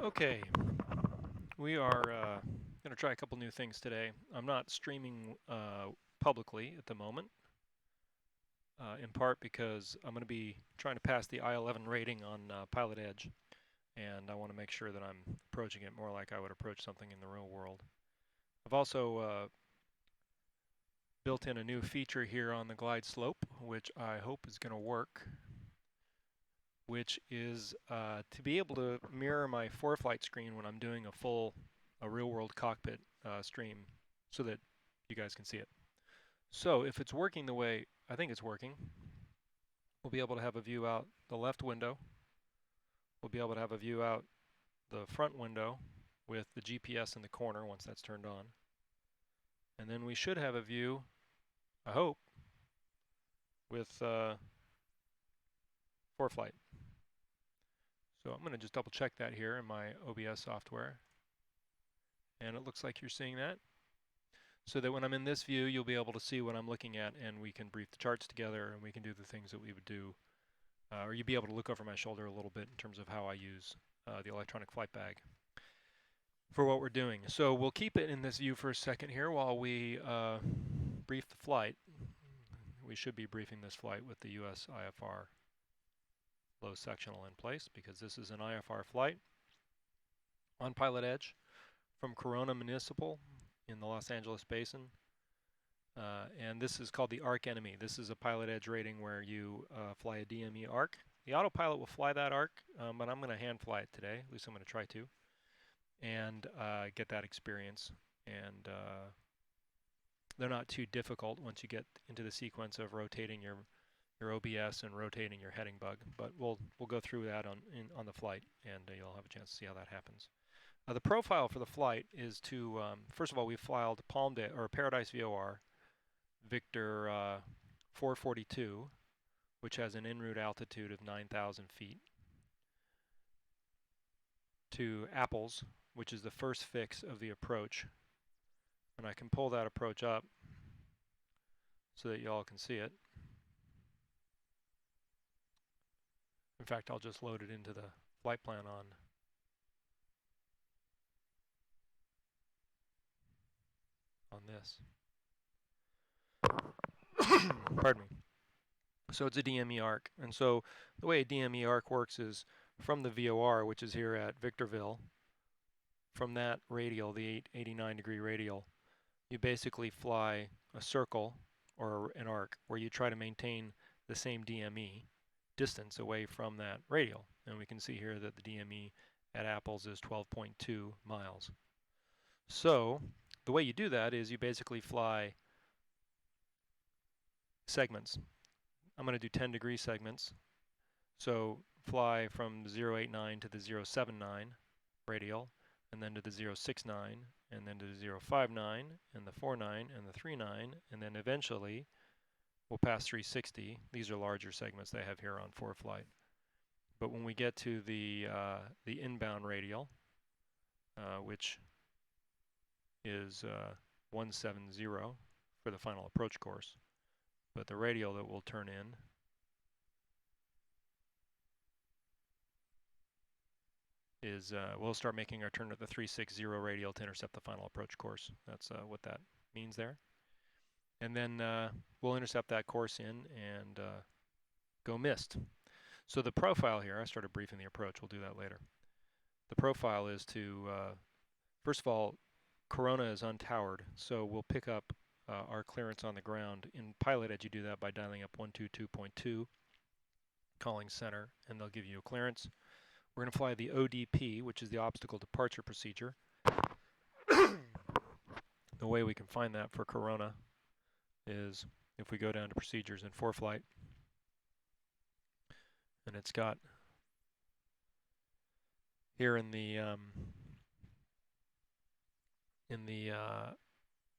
Okay, we are going to try a couple new things today. I'm not streaming publicly at the moment, in part because I'm going to be trying to pass the I-11 rating on PilotEdge, and I want to make sure that I'm approaching it more like I would approach something in the real world. I've also built in a new feature here on the glide slope, which I hope is going to work, which is to be able to mirror my ForeFlight screen when I'm doing a real-world cockpit stream so that you guys can see it. So if it's working the way I think it's working, we'll be able to have a view out the left window. We'll be able to have a view out the front window with the GPS in the corner once that's turned on. And then we should have a view, I hope, with ForeFlight. So I'm going to just double check that here in my OBS software. And it looks like you're seeing that. So that when I'm in this view, you'll be able to see what I'm looking at, and we can brief the charts together, and we can do the things that we would do. Or you'll be able to look over my shoulder a little bit in terms of how I use the electronic flight bag for what we're doing. So we'll keep it in this view for a second here while we brief the flight. We should be briefing this flight with the US IFR low sectional in place, because this is an IFR flight on PilotEdge from Corona Municipal in the Los Angeles Basin. And this is called the ARC Enemy. This is a PilotEdge rating where you fly a DME ARC. The autopilot will fly that ARC, but I'm going to hand fly it today. At least I'm going to try to, and get that experience. And they're not too difficult once you get into the sequence of rotating your OBS and rotating your heading bug. But we'll go through that on the flight, and you'll have a chance to see how that happens. The profile for the flight is to first of all, we've filed Paradise VOR Victor 442, which has an en route altitude of 9,000 feet, to APLES, which is the first fix of the approach. And I can pull that approach up so that you all can see it. In fact, I'll just load it into the flight plan on this. Pardon me. So it's a DME arc. And so the way a DME arc works is from the VOR, which is here at Victorville, from that radial, the 889-degree radial, you basically fly a circle or an arc where you try to maintain the same DME distance away from that radial. And we can see here that the DME at APLES is 12.2 miles. So the way you do that is you basically fly segments. I'm going to do 10-degree segments. So fly from the 089 to the 079 radial, and then to the 069, and then to the 059, and the 49, and the 39, and then eventually we'll pass 360. These are larger segments they have here on ForeFlight. But when we get to the inbound radial, which is 170 for the final approach course, but the radial that we'll turn in is we'll start making our turn at the 360 radial to intercept the final approach course. That's what that means there. And then we'll intercept that course in and go missed. So the profile here, I started briefing the approach, we'll do that later. The profile is to, first of all, Corona is untowered, so we'll pick up our clearance on the ground. In PilotEdge, you do that by dialing up 122.2, calling center, and they'll give you a clearance. We're going to fly the ODP, which is the obstacle departure procedure. The way we can find that for Corona is if we go down to procedures in ForeFlight, and it's got here in the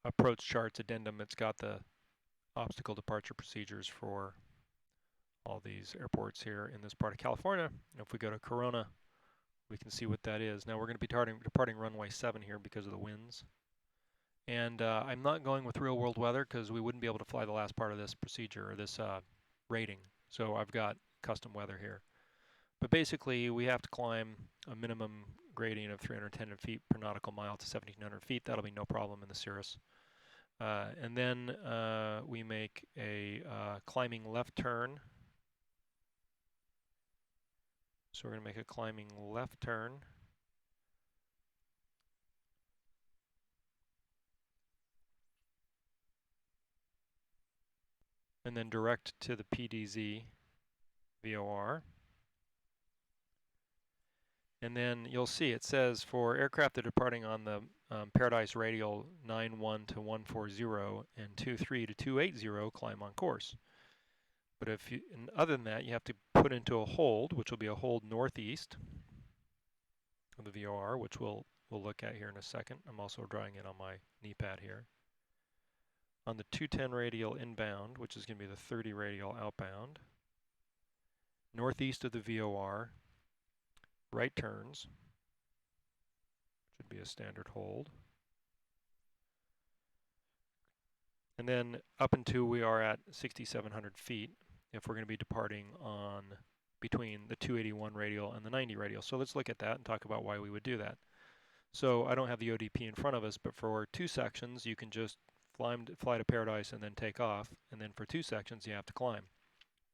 approach charts addendum, it's got the obstacle departure procedures for all these airports here in this part of California. And if we go to Corona, we can see what that is. Now we're going to be departing runway 7 here because of the winds. And I'm not going with real world weather because we wouldn't be able to fly the last part of this procedure or this rating. So I've got custom weather here. But basically we have to climb a minimum gradient of 310 feet per nautical mile to 1,700 feet. That'll be no problem in the cirrus. And then we make a climbing left turn. So we're going to make a climbing left turn. And then direct to the PDZ VOR. And then you'll see it says for aircraft that are departing on the Paradise radial 91 to 140 and 23 to 280, climb on course. But if you, other than that, you have to put into a hold, which will be a hold northeast of the VOR, which we'll look at here in a second. I'm also drawing it on my knee pad here. On the 210 radial inbound, which is going to be the 30 radial outbound, northeast of the VOR, right turns, should be a standard hold. And then up until we are at 6,700 feet, if we're going to be departing on between the 281 radial and the 90 radial. So let's look at that and talk about why we would do that. So I don't have the ODP in front of us, but for 2 sections, you can just fly to Paradise and then take off. And then for 2 sections, you have to climb.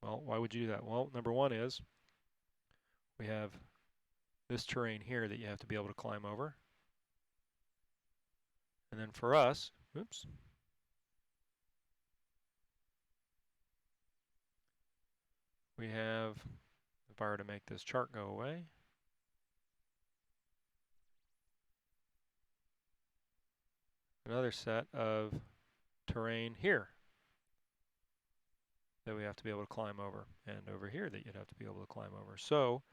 Well, why would you do that? Well, number one is we have this terrain here that you have to be able to climb over. And then for us, oops, we have, if I were to make this chart go away, another set of terrain here that we have to be able to climb over, and over here that you'd have to be able to climb over. So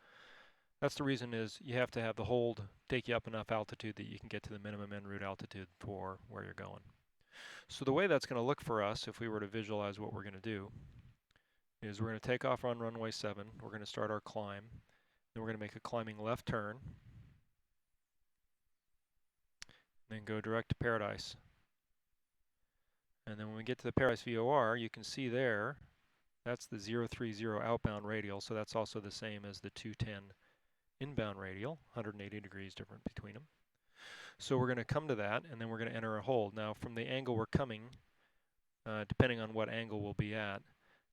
that's the reason is you have to have the hold take you up enough altitude that you can get to the minimum en route altitude for where you're going. So the way that's going to look for us, if we were to visualize what we're going to do, is we're going to take off on runway 7, we're going to start our climb, then we're going to make a climbing left turn, then go direct to Paradise. And then when we get to the Paradise VOR, you can see there, that's the 030 outbound radial, so that's also the same as the 210 inbound radial, 180 degrees different between them. So we're going to come to that, and then we're going to enter a hold. Now from the angle we're coming, depending on what angle we'll be at,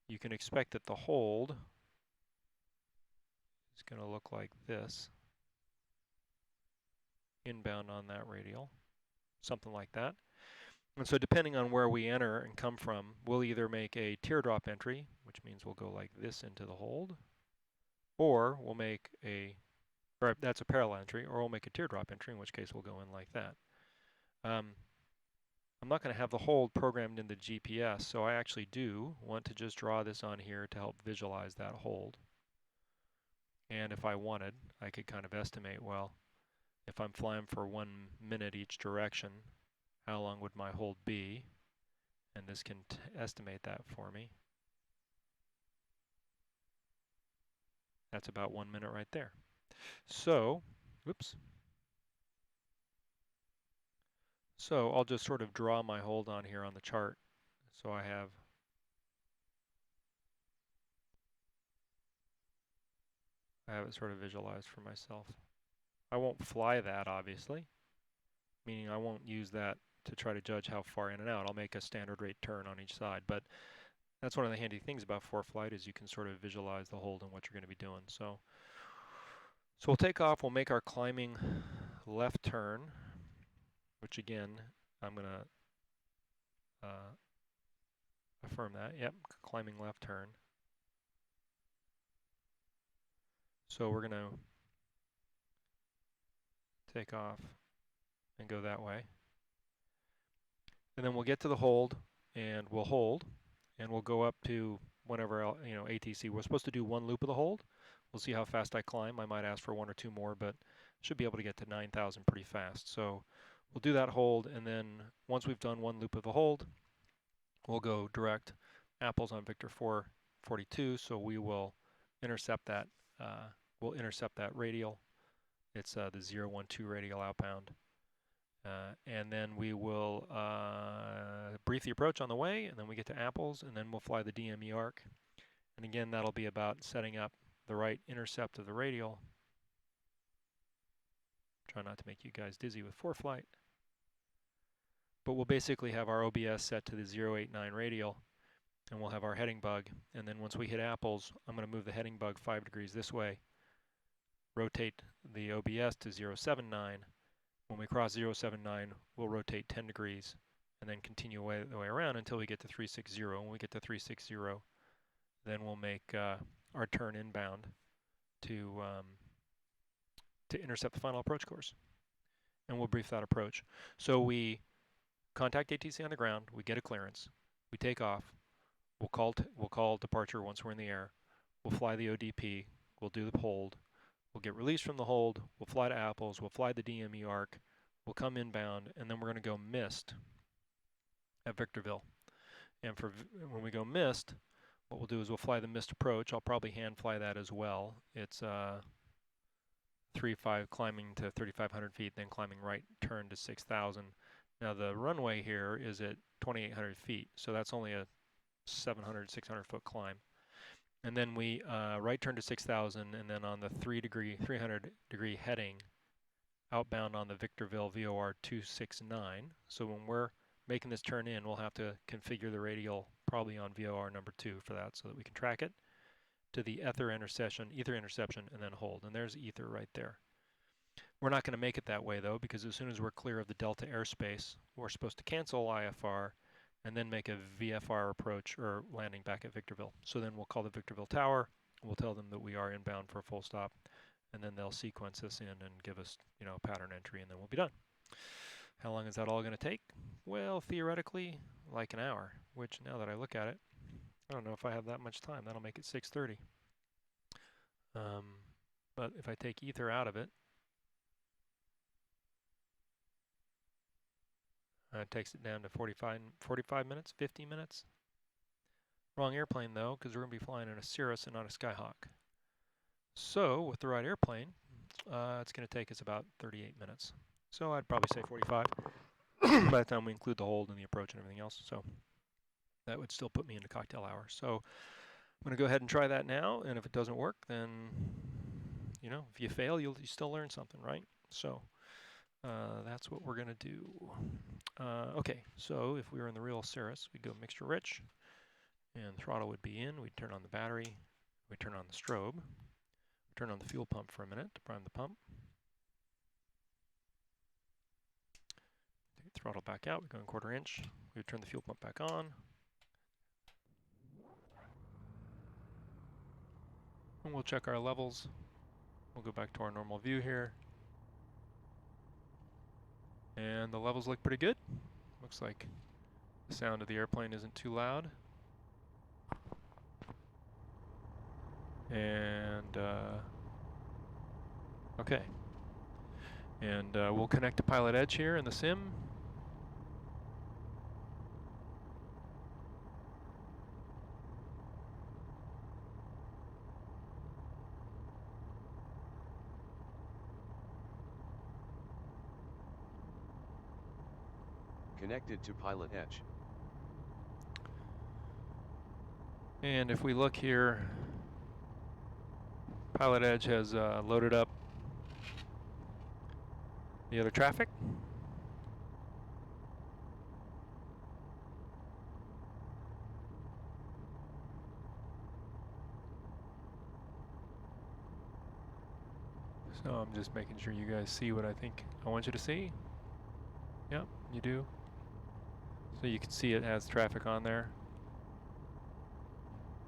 you can expect that the hold is going to look like this, inbound on that radial, something like that. And so depending on where we enter and come from, we'll either make a teardrop entry, which means we'll go like this into the hold, or we'll make a, or that's a parallel entry, or we'll make a teardrop entry, in which case we'll go in like that. I'm not going to have the hold programmed in the GPS, so I actually do want to just draw this on here to help visualize that hold. And if I wanted, I could kind of estimate, well, if I'm flying for 1 minute each direction, how long would my hold be? And this can estimate that for me. That's about 1 minute right there. So, whoops. So I'll just sort of draw my hold on here on the chart. So I have it sort of visualized for myself. I won't fly that, obviously, meaning I won't use that to try to judge how far in and out. I'll make a standard rate turn on each side, but that's one of the handy things about ForeFlight is you can sort of visualize the hold and what you're going to be doing. So we'll take off, we'll make our climbing left turn, which again, I'm going to affirm that. Yep, climbing left turn. So we're going to take off and go that way. And then we'll get to the hold, and we'll hold, and we'll go up to whenever, ATC. We're supposed to do 1 loop of the hold. We'll see how fast I climb. I might ask for 1 or 2 more, but should be able to get to 9,000 pretty fast. So we'll do that hold, and then once we've done 1 loop of the hold, we'll go direct APLES on Victor 442. So we will intercept that. We'll intercept that radial. It's the 012 radial outbound. And then we will brief the approach on the way, and then we get to APLES, and then we'll fly the DME arc. And again, that'll be about setting up the right intercept of the radial. Try not to make you guys dizzy with ForeFlight. But we'll basically have our OBS set to the 089 radial, and we'll have our heading bug. And then once we hit APLES, I'm going to move the heading bug 5 degrees this way, rotate the OBS to 079. When we cross 079, we'll rotate 10 degrees, and then continue the way around until we get to 360. When we get to 360, then we'll make our turn inbound to intercept the final approach course. And we'll brief that approach. So we contact ATC on the ground, we get a clearance, we take off, we'll call departure once we're in the air, we'll fly the ODP, we'll do the hold, we'll get released from the hold, we'll fly to APLES, we'll fly the DME arc, we'll come inbound, and then we're going to go missed at Victorville. And when we go missed, what we'll do is we'll fly the missed approach. I'll probably hand fly that as well. It's 3.5 climbing to 3,500 feet, then climbing right turn to 6,000. Now the runway here is at 2,800 feet, so that's only a 700, 600 foot climb. And then we right turn to 6,000, and then on the 300 degree heading, outbound on the Victorville VOR 269. So when we're making this turn in, we'll have to configure the radial probably on VOR number 2 for that, so that we can track it to the ether interception, and then hold. And there's ether right there. We're not going to make it that way though, because as soon as we're clear of the Delta airspace, we're supposed to cancel IFR and then make a VFR approach or landing back at Victorville. So then we'll call the Victorville tower, we'll tell them that we are inbound for a full stop, and then they'll sequence us in and give us, you know, a pattern entry, and then we'll be done. How long is that all going to take? Well, theoretically, like an hour, which now that I look at it, I don't know if I have that much time. That'll make it 6:30. But if I take ether out of it, it takes it down to 45 minutes, 50 minutes. Wrong airplane though, because we're going to be flying in a Cirrus and not a Skyhawk. So with the right airplane, it's going to take us about 38 minutes. So I'd probably say 45 by the time we include the hold and the approach and everything else. So that would still put me into cocktail hour. So I'm going to go ahead and try that now, and if it doesn't work, then, you know, if you fail, you still learn something, right? So that's what we're going to do. Okay, so if we were in the real Cirrus, we'd go mixture rich, and throttle would be in. We'd turn on the battery, we'd turn on the strobe, turn on the fuel pump for a minute to prime the pump. Take the throttle back out, we go in 1/4 inch. We would turn the fuel pump back on. And we'll check our levels. We'll go back to our normal view here. And the levels look pretty good. Looks like the sound of the airplane isn't too loud. And okay. And we'll connect to PilotEdge here in the sim. Connected to PilotEdge. And if we look here, PilotEdge has loaded up the other traffic. So I'm just making sure you guys see what I think I want you to see. Yep, you do. So you can see it has traffic on there.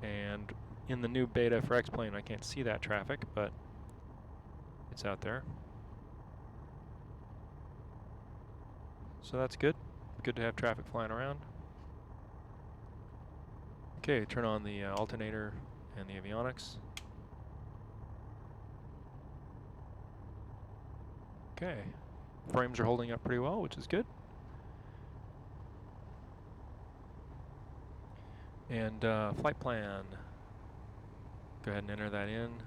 And in the new beta for X-Plane, I can't see that traffic, but it's out there. So that's good. Good to have traffic flying around. Okay, turn on the alternator and the avionics. Okay, frames are holding up pretty well, which is good. And flight plan. Go ahead and enter that in.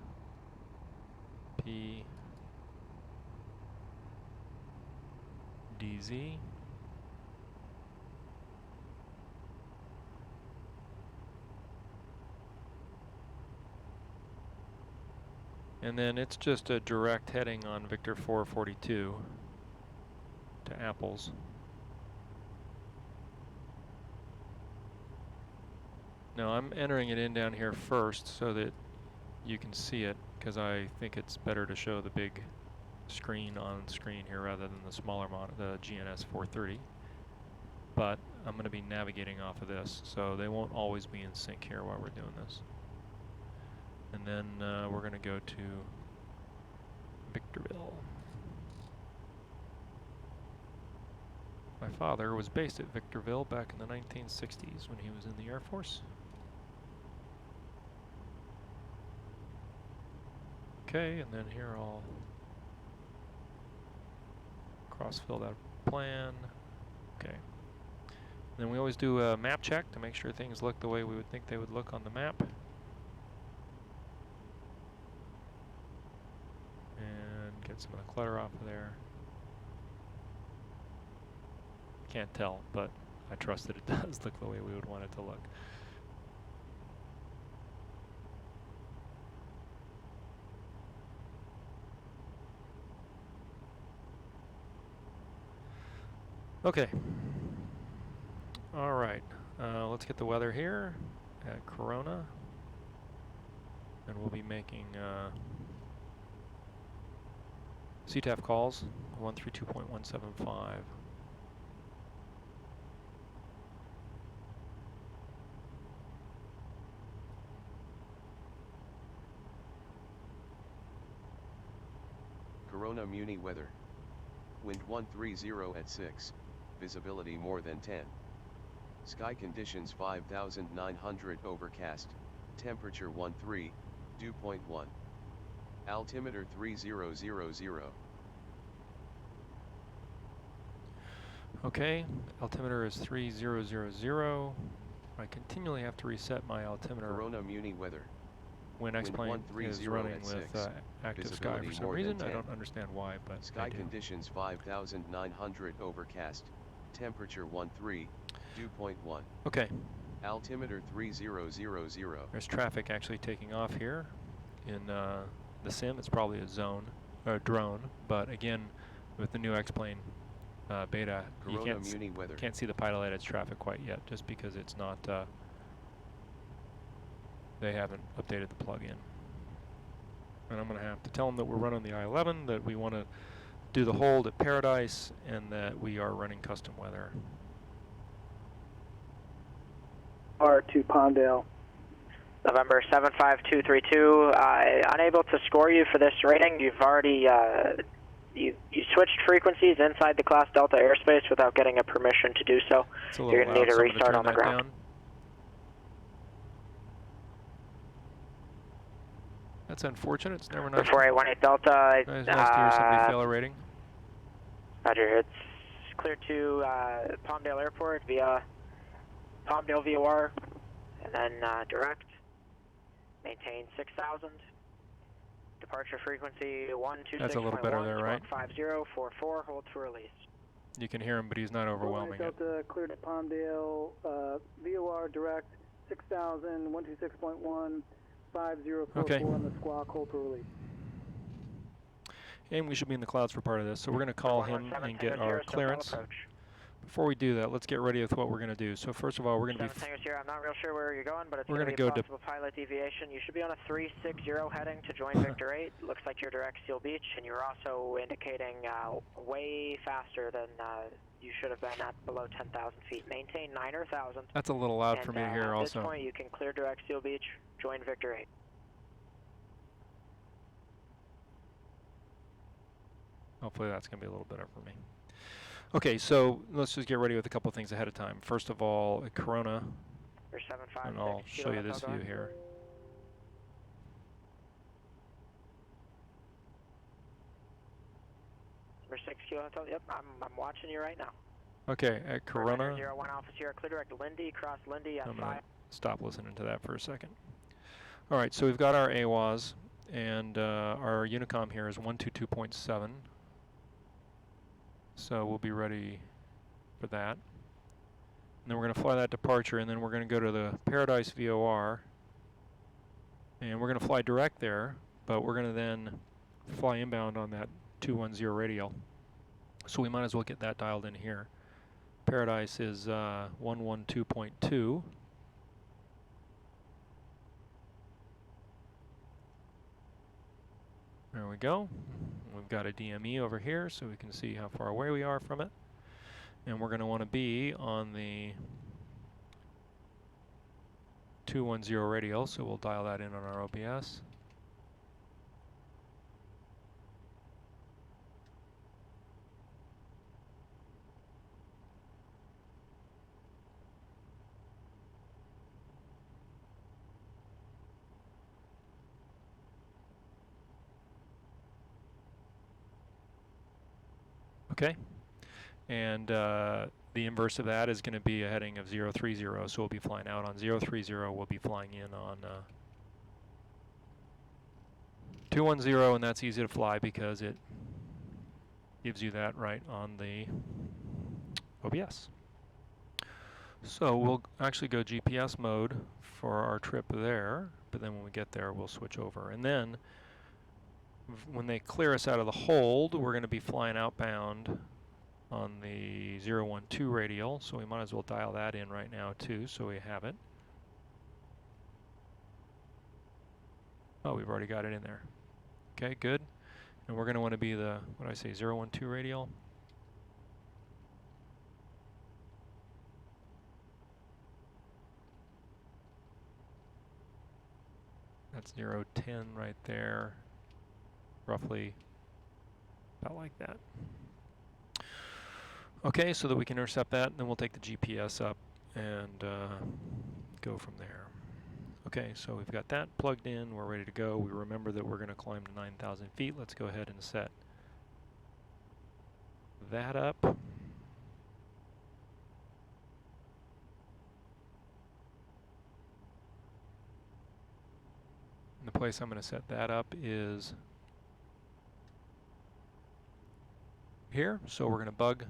PDZ. And then it's just a direct heading on Victor 442 to APLES. Now I'm entering it in down here first so that you can see it, because I think it's better to show the big screen on screen here rather than the smaller model, the GNS 430. But I'm going to be navigating off of this, so they won't always be in sync here while we're doing this. And then we're going to go to Victorville. My father was based at Victorville back in the 1960s when he was in the Air Force. Okay, and then here I'll cross-fill that plan. Okay. Then we always do a map check to make sure things look the way we would think they would look on the map. And get some of the clutter off of there. Can't tell, but I trust that it does look the way we would want it to look. Okay. All right. Let's get the weather here at Corona. And we'll be making CTAF calls, 132.175. Corona Muni weather. Wind 130 at 6. Visibility more than 10. Sky conditions 5,900 overcast. Temperature 13, dew point 1. Altimeter 3000. Okay, altimeter is 3000. I continually have to reset my altimeter. Corona Muni weather. When X-Plane is running with active sky for some reason. I don't understand why, but Sky conditions 5,900 overcast. Temperature 13, dew point 1. Okay. Altimeter 3000. There's traffic actually taking off here in the sim. It's probably a zone or a drone, but again, with the new X-Plane beta, you can't see the PilotEdge traffic quite yet, just because it's not. They haven't updated the plug-in, and I'm going to have to tell them that we're running the I-11, that we want to do the hold at Paradise, and that we are running custom weather. To Palmdale. November 75232. Unable to score you for this rating. You've already you switched frequencies inside the Class Delta airspace without getting a permission to do so. You're going to need a restart on the ground. Down. That's unfortunate. It's never nice. 4818 Delta. It's nice to hear somebody fail a rating. Roger. It's clear to Palmdale Airport via Palmdale VOR, and then direct. Maintain 6,000. Departure frequency 126.1. That's a little better there, right? 5044. Hold for release. You can hear him, but he's not overwhelming it. Delta clear to Palmdale, VOR direct 6,000, 126.1, 5044 on the squawk. Hold for release. And we should be in the clouds for part of this, so we're going to call him and get our clearance. Before we do that, let's get ready with what we're going to do. So first of all, we're going to be... I'm not real sure where you're going, but it's going to be a possible pilot deviation. You should be on a 360 heading to join Victor 8. Looks like you're direct Seal Beach, and you're also indicating way faster than you should have been at below 10,000 feet. Maintain 9 or 1,000. That's a little loud for me to hear also. At this point, you can clear direct Seal Beach, join Victor 8. Hopefully that's going to be a little better for me. Okay, so let's just get ready with a couple of things ahead of time. First of all, at Corona, and I'll show you this view here. Number 6 Kilo Hotel, yep, I'm watching you right now. Okay, at Corona, 01 Alpha Sierra, clear direct Lindy, cross Lindy at 5. I'm going to stop listening to that for a second. All right, so we've got our AWAS, and our Unicom here is 122.7. So we'll be ready for that. And then we're going to fly that departure, and then we're going to go to the Paradise VOR, and we're going to fly direct there but we're going to then fly inbound on that 210 radial. So we might as well get that dialed in here. Paradise is 112.2. There we go. We've got a DME over here so we can see how far away we are from it. And we're going to want to be on the 210 radial, so we'll dial that in on our OBS. Okay, and the inverse of that is going to be a heading of 030, so we'll be flying out on 030, we'll be flying in on 210, and that's easy to fly because it gives you that right on the OBS. So we'll actually go GPS mode for our trip there, but then when we get there we'll switch over. And then when they clear us out of the hold, we're going to be flying outbound on the 012 radial, so we might as well dial that in right now too, so we have it. Oh, we've already got it in there. Okay, good. And we're going to want to be the, what did I say, 012 radial? That's 010 right there, roughly about like that. Okay, so that we can intercept that, and then we'll take the GPS up and go from there. Okay, so we've got that plugged in, we're ready to go. We remember that we're going to climb to 9,000 feet. Let's go ahead and set that up. And the place I'm going to set that up is here. So we're going to bug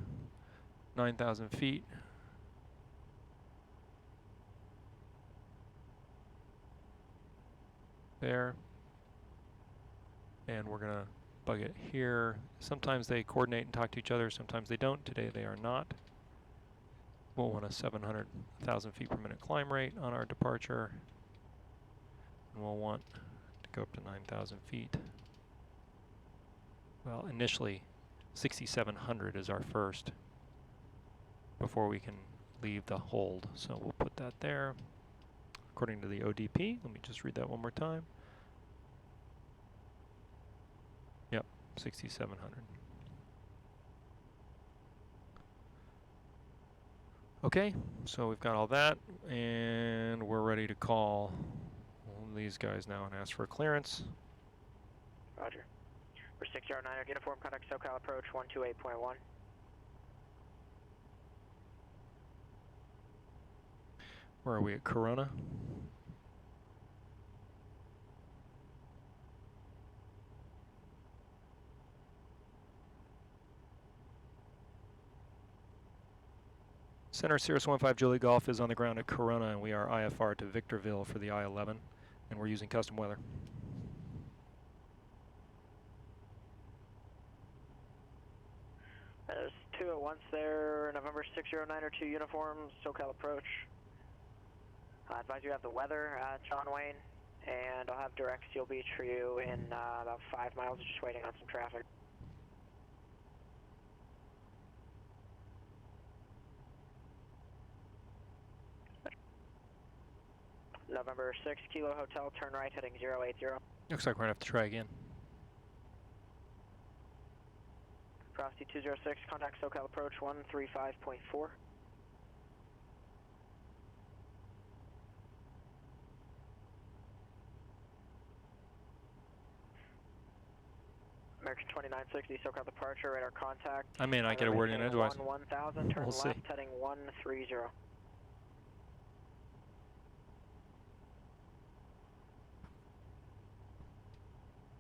9,000 feet. There. And we're going to bug it here. Sometimes they coordinate and talk to each other, sometimes they don't. Today they are not. We'll want a 700,000 feet per minute climb rate on our departure. And we'll want to go up to 9,000 feet. Well, initially 6,700 is our first before we can leave the hold. So we'll put that there. According to the ODP, let me just read that one more time. Yep, 6,700. Okay, so we've got all that, and we're ready to call these guys now and ask for clearance. Roger. We're 609, uniform contact SoCal approach 128.1. Where are we at Corona? Center Cirrus 15 Juliet Golf is on the ground at Corona, and we are IFR to Victorville for the I-11, and we're using custom weather. There's two at once there, November 60902 uniform, SoCal approach. I advise you have the weather at John Wayne, and I'll have direct Seal Beach for you in about 5 miles, just waiting on some traffic. November 6 Kilo Hotel, turn right heading 080. Looks like we're going to have to try again. Frosty 206, contact SoCal approach 135.4. American 2960, SoCal departure, radar contact. I may not get a word in edgewise. 1000, turn We'll left, see. heading 130.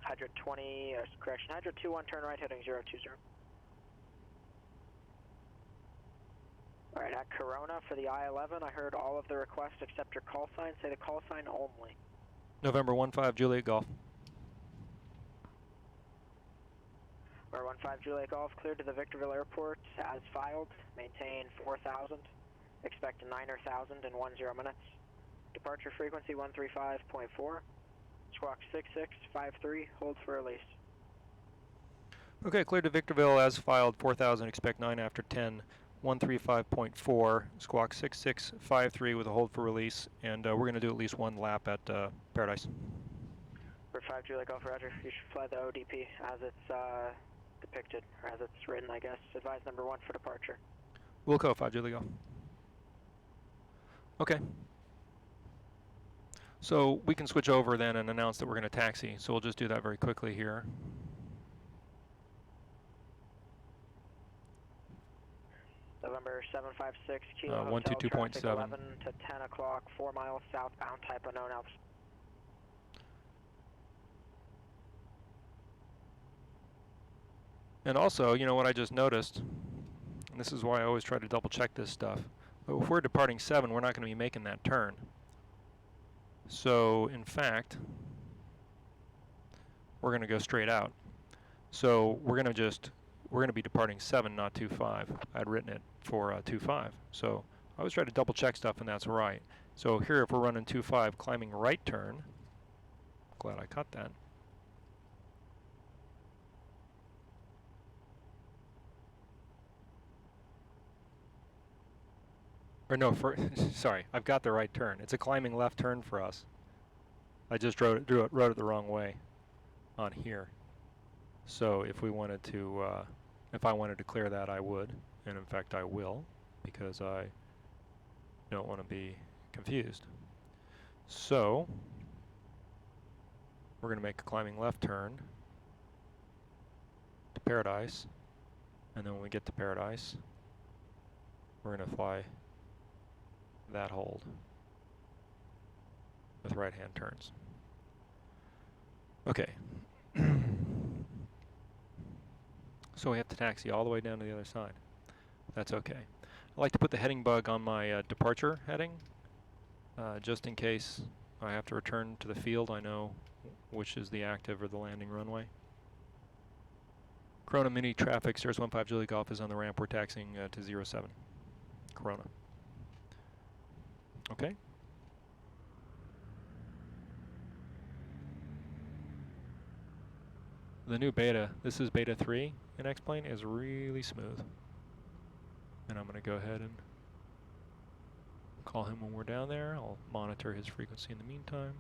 Hydra 20, correction, Hydra 21, turn right, heading 020. Alright, at Corona for the I-11, I heard all of the requests except your call sign. Say the call sign only. November 15 Juliet Golf. 15 Juliet Golf, cleared to the Victorville Airport as filed. Maintain 4,000. Expect 9,000 in 10 minutes. Departure frequency 135.4. Squawk 6653, hold for release. Okay, cleared to Victorville as filed, 4,000, expect 9 after 10, 135.4, squawk 6653 with a hold for release, and we're going to do at least one lap at Paradise. 5 Juliet Golf, roger. You should fly the ODP as it's depicted, or as it's written, I guess. Advise number 1 for departure. Wilco, 5 Juliet Golf. Okay. So we can switch over then and announce that we're going to taxi, so we'll just do that very quickly here. November 756, Kilo Hotel, traffic 11 to 10 o'clock, 4 miles southbound, type unknown altitude. And also, you know what I just noticed, and this is why I always try to double check this stuff, but if we're departing 7, we're not going to be making that turn. So, in fact, we're going to go straight out. So, we're going to be departing 7, not 25. I'd written it for 25. So, I always try to double check stuff, and that's right. So, here, if we're running 25, climbing right turn, glad I caught that. Or no, sorry, I've got the right turn. It's a climbing left turn for us. I just wrote it the wrong way on here. So if we wanted to, if I wanted to clear that, I would, and in fact I will, because I don't want to be confused. So we're going to make a climbing left turn to Paradise, and then when we get to Paradise, we're going to fly that hold with right-hand turns. Okay. So we have to taxi all the way down to the other side. That's okay. I like to put the heading bug on my departure heading, just in case I have to return to the field. I know which is the active or the landing runway. Corona Mini traffic, Cirrus 15 Juliet Golf is on the ramp. We're taxiing to 07. Corona. Okay. The new beta, this is beta 3 in X-Plane, is really smooth. And I'm going to go ahead and call him when we're down there. I'll monitor his frequency in the meantime.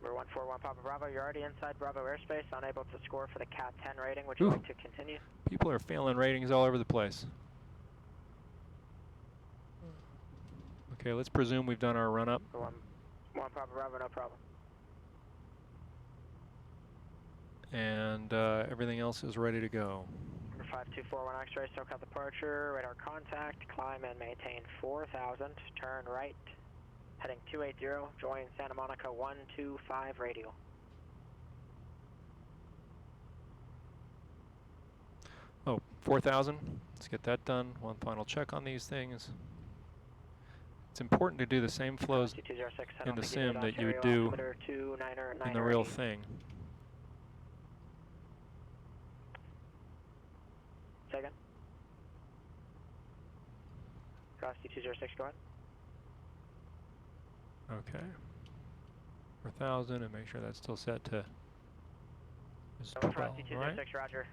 Number 141 Papa Bravo, you're already inside Bravo airspace, unable to score for the Cat 10 rating. Would you like to continue? People are failing ratings all over the place. Okay, let's presume we've done our run-up. 1 Papa Bravo, no problem. And everything else is ready to go. Number 5241 X-ray, SoCal departure, radar contact, climb and maintain 4,000, turn right, heading 280, join Santa Monica 125 radial. Oh, 4,000. Let's get that done. One final check on these things. It's important to do the same flows in the sim that you would do in the real thing. Second. Cross D206, go ahead. Okay. 4,000, and make sure that's still set to is 12, right? D206, roger.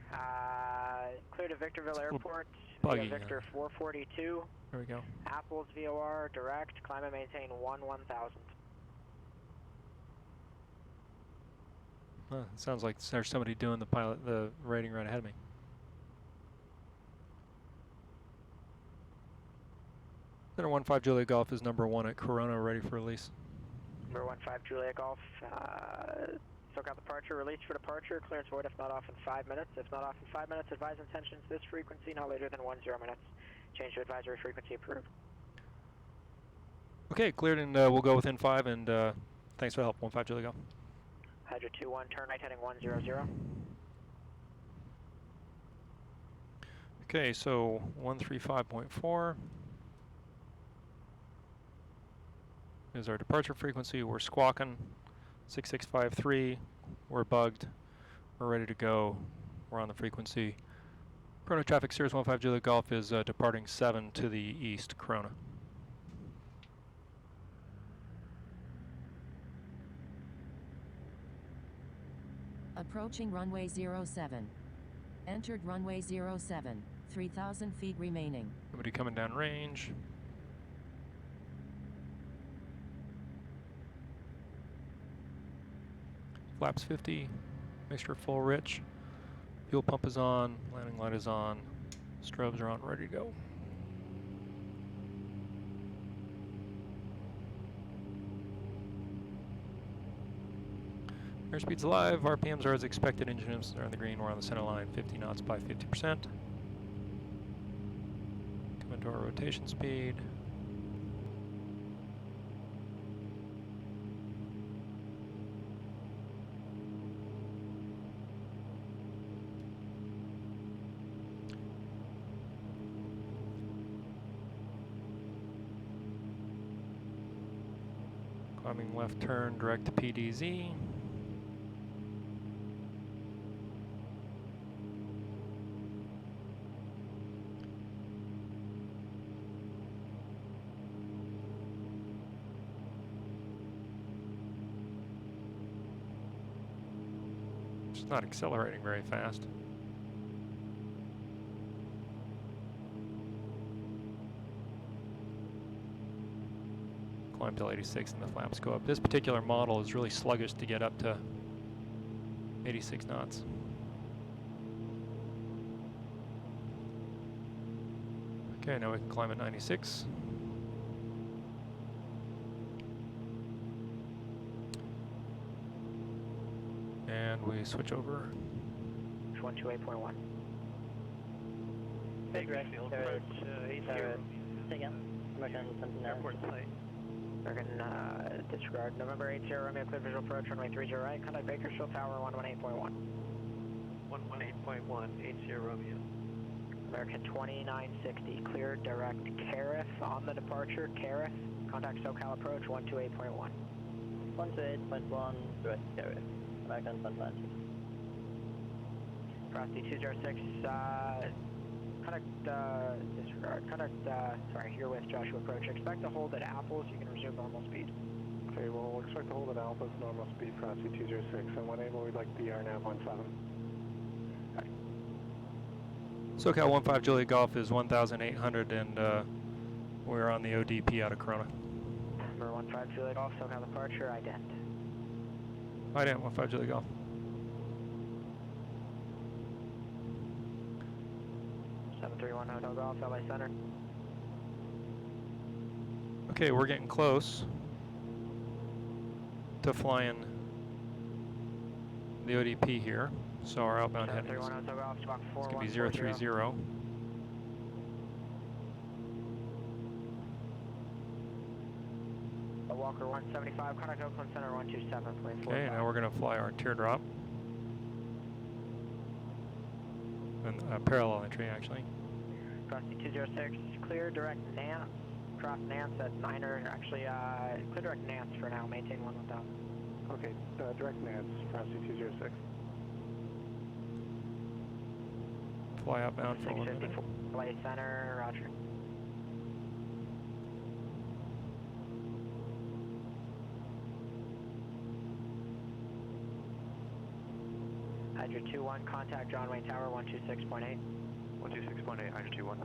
Clear to Victorville Airport. Buggy, Victor 442. There we go. APLES VOR direct. Climb and maintain 1000. Huh, it sounds like there's somebody doing the rating right ahead of me. Center 15 Juliet Golf is number 1 at Corona, ready for release. Number 15 Juliet Golf, SoCal departure, release for departure, clearance void if not off in 5 minutes. If not off in 5 minutes, advise intentions this frequency, not later than 10 minutes. Change to advisory frequency approved. Okay, cleared, and we'll go within 5, and thanks for the help, 15 Juliet Golf. Hydra 21, turn right heading 100. Okay, so 135.4 is our departure frequency. We're squawking 6653, we're bugged, we're ready to go, we're on the frequency. Corona traffic, Sirius 15 Juliet Golf is departing 7 to the east, Corona. Approaching runway 07. Entered runway 07, 3,000 feet remaining. Nobody coming down range. Flaps 50, mixture full rich. Fuel pump is on, landing light is on, strobes are on, ready to go. Airspeed's alive, RPMs are as expected, engines are on the green, we're on the center line, 50 knots by 50%. Come into our rotation speed. Climbing left turn, direct to PDZ. It's not accelerating very fast. Climb till 86 and the flaps go up. This particular model is really sluggish to get up to 86 knots. Okay, now we can climb at 96. And we switch over. 128.1. Hey, Greg. Approach 80. Say again. American Airport site. American disregard. November 80, Romeo, clear visual approach, runway 30 right. Contact Bakersfield Tower 118.1. 118.1, 80 Romeo. American 2960, clear direct Carif on the departure, Carif. Contact SoCal approach 128.1. 128.1, direct Carif. American San Francisco. Frosty 206, sorry, you're with Joshua approach. Expect to hold at APLES, you can resume normal speed. Okay, well, we'll expect to hold at APLES, normal speed, Frosty 206, and when able, we'd like the RNAV 17. SoCal 15 Juliet Golf is 1,800 and we're on the ODP out of Corona. Number 15 Juliet Golf, SoCal departure, ident. Ident 15 Juliet Golf. Hotel Golf, LA Center. Okay, we're getting close to flying the ODP here. So our outbound heading is going to be 030. Walker 175, contact Oakland Center 127, please. Okay, now we're going to fly our teardrop. And parallel entry, actually. Frosty 206, clear direct Nance. Cross Nance at Niner, actually, clear direct Nance for now, maintain 1000. Okay, direct Nance, Frosty 206. Fly outbound for 1 minute. 654, LA Center, roger. Hydra 21, contact John Wayne Tower 126.8. 126.8, Hydra 21.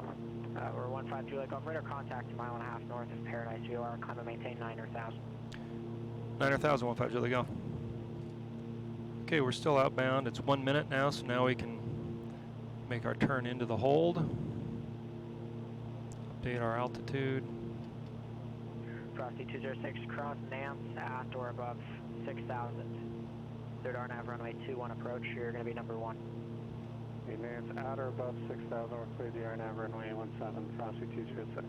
We're 15 Juliet Golf, radar contact a mile and a half north of Paradise VOR, climb and maintain 9,000. 9,000, 15 Juliet Golf. Okay, we're still outbound. It's 1 minute now, so now we can make our turn into the hold. Update our altitude. Frosty 206, cross Nance at or above 6,000. Third RNAV runway 21 approach, you're going to be number 1. Okay, Nance at or above 6,000, we're clear the RNAV runway 17, Frosty 206.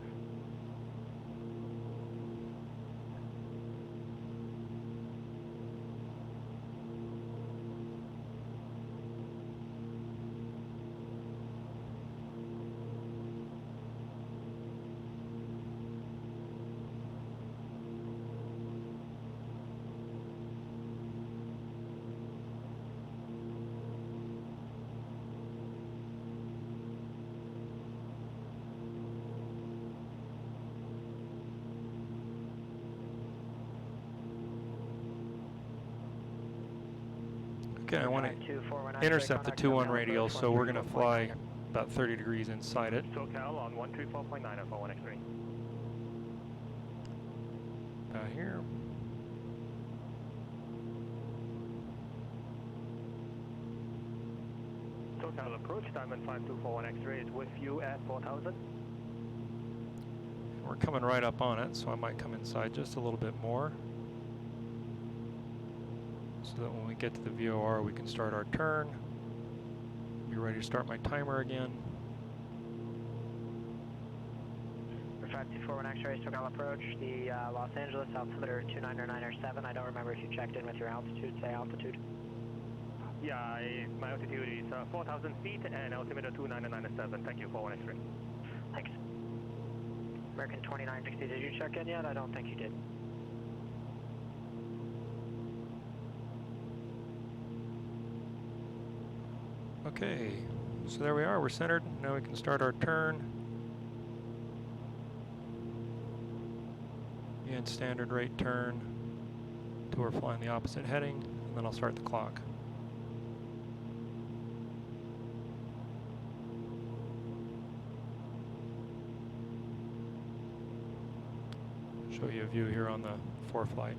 Okay, I want to 241 intercept the X-ray, 2-1 contact radial, approach so we're going to 134.9. fly about 30 degrees inside it. SoCal on 134.9 at 41 X-ray. About here. SoCal approach, Diamond 5241 X-ray is with you at 4,000. We're coming right up on it, so I might come inside just a little bit more, so that when we get to the VOR we can start our turn. Be ready to start my timer again. 5241 X-ray, SoCal approach, the Los Angeles altimeter 299.7. I don't remember if you checked in with your altitude, say altitude. Yeah, my altitude is 4,000 feet and altimeter 299.7. Thank you, 41 X-ray. Thanks. American 2960, did you check in yet? I don't think you did. Okay, so there we are, we're centered. Now we can start our turn. Again, standard rate turn till we're flying the opposite heading, and then I'll start the clock. Show you a view here on the ForeFlight.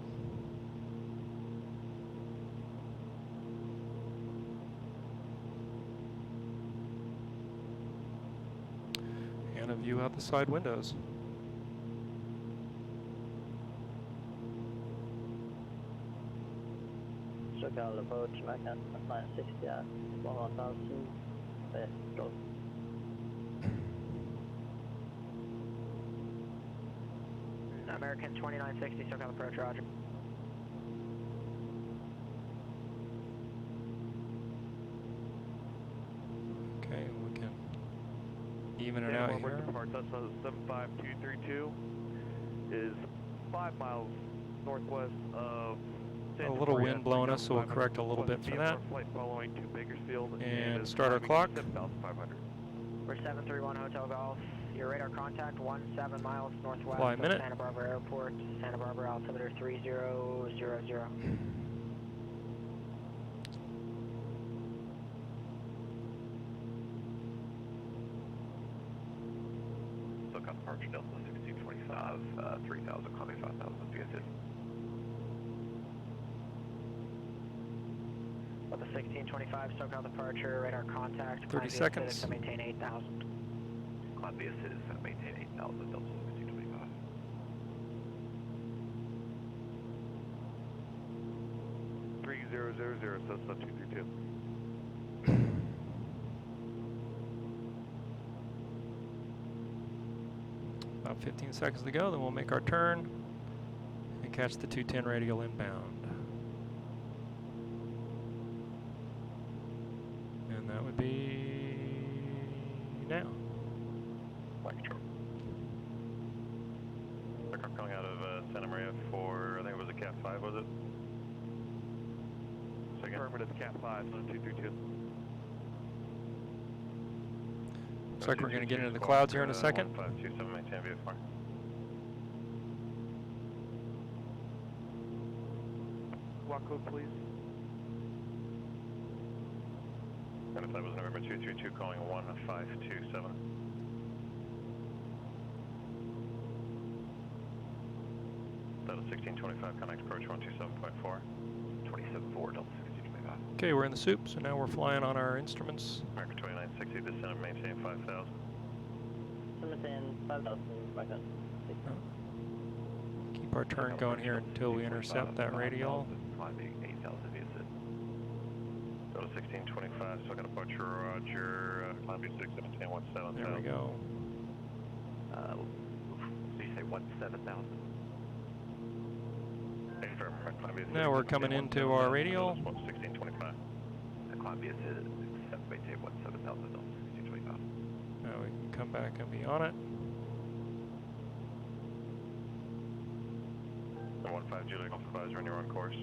And a view out the side windows. SoCal approach, American 960 at 1,000. Go. American 2960, SoCal approach, roger. Okay, we can even it out here. Cessna 75232 is 5 miles northwest of A little wind blowing us, so we'll correct a little bit for that. Flight following to Bakersfield And start our clock. 7,500. We're 731 Hotel Golf. Your radar contact 17 miles northwest Fly a of minute. Santa Barbara Airport. Santa Barbara altimeter 3000. SoCal departure Delta 1625, 3,000, copy 5,000, VSS. With the 1625 SoCal departure, radar contact. 30 seconds. To maintain 8,000. Climb VSS, maintain 8,000, Delta 1625. Cessna 232. About 15 seconds to go, then we'll make our turn and catch the 210 radial inbound. And that would be now. Coming out of Santa Maria for, I think it was a Cat 5, was it? Second. Affirmative Cat 5, so 232. Looks like we're going to get into the clouds here in a second. 1527, maintain VFR. Block code, please. And if that was November 232, calling 1527. Delta 1625, connect approach 127.4. 27.4, Delta 1625. Okay, we're in the soup, so now we're flying on our instruments. American 2960, descend and maintain 5,000. Maintain 5,000, American. Keep our turn going here until we intercept that radial. Climbing 8,000 VSS. Delta 1625, so gonna departure roger, climb V6, maintain 17,000. There we go. So you say 17,000? Now we're coming into our radial. 1625. Climb VSS, maintain 17,000, Delta 1625. Now we can come back and be on it. 15 Juliet Golf Advisor, and you're on course.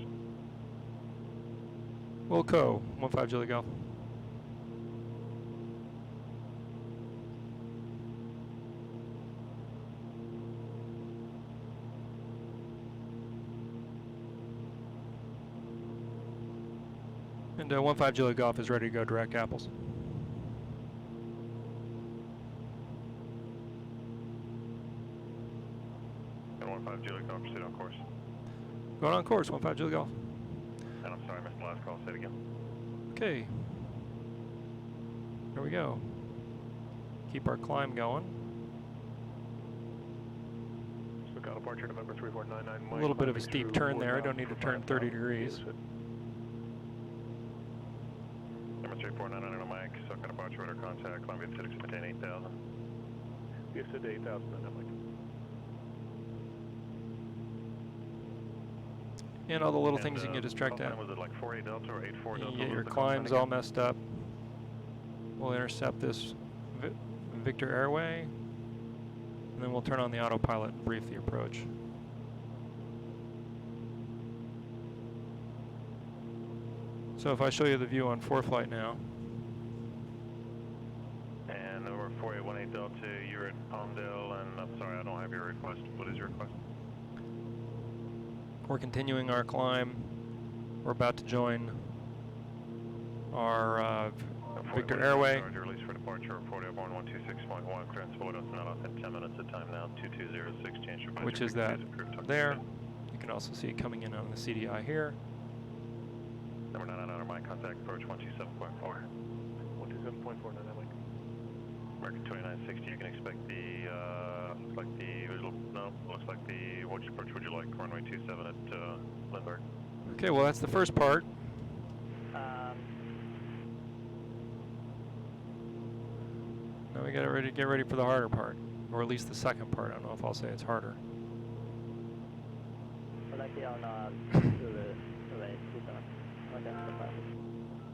Wilco, 15 Juliet Golf. And 15 Juliet Golf is ready to go direct Apples. And 15 Juliet Golf, proceed on course. Going on course, 15 Juliet Golf. And I'm sorry, I missed the last call. Say it again. Okay. There we go. Keep our climb going. So got departure November 3499. A little bit of a steep turn there. I don't need to turn 30 degrees. Number 3499 on Mike. So got departure radar contact. Columbia City, maintain 8000. Yes, at 8000 on Mike. And all the little things you can get distracted at. Was it like 48 Delta or 84 Delta? You get your climbs all messed up. We'll intercept this Victor airway, and then we'll turn on the autopilot and brief the approach. So if I show you the view on ForeFlight now. And over 4818 Delta, you're at Palmdale, and I'm sorry, I don't have your request. What is your request? We're continuing our climb. We're about to join our Victor airway. Release for departure, 40.126.1, clearance below us now in 10 minutes of time now, 2206, change your which is that there. You can also see it coming in on the CDI here. Number 99 on my contact, approach 127.4. 127.4, 99 Mike. American 2960, you can expect the, looks like the, looks like the, which approach would you like? Runway 27 at Lindbergh. Okay, well that's the first part. Now we gotta get ready for the harder part, or at least the second part. I don't know if I'll say it's harder.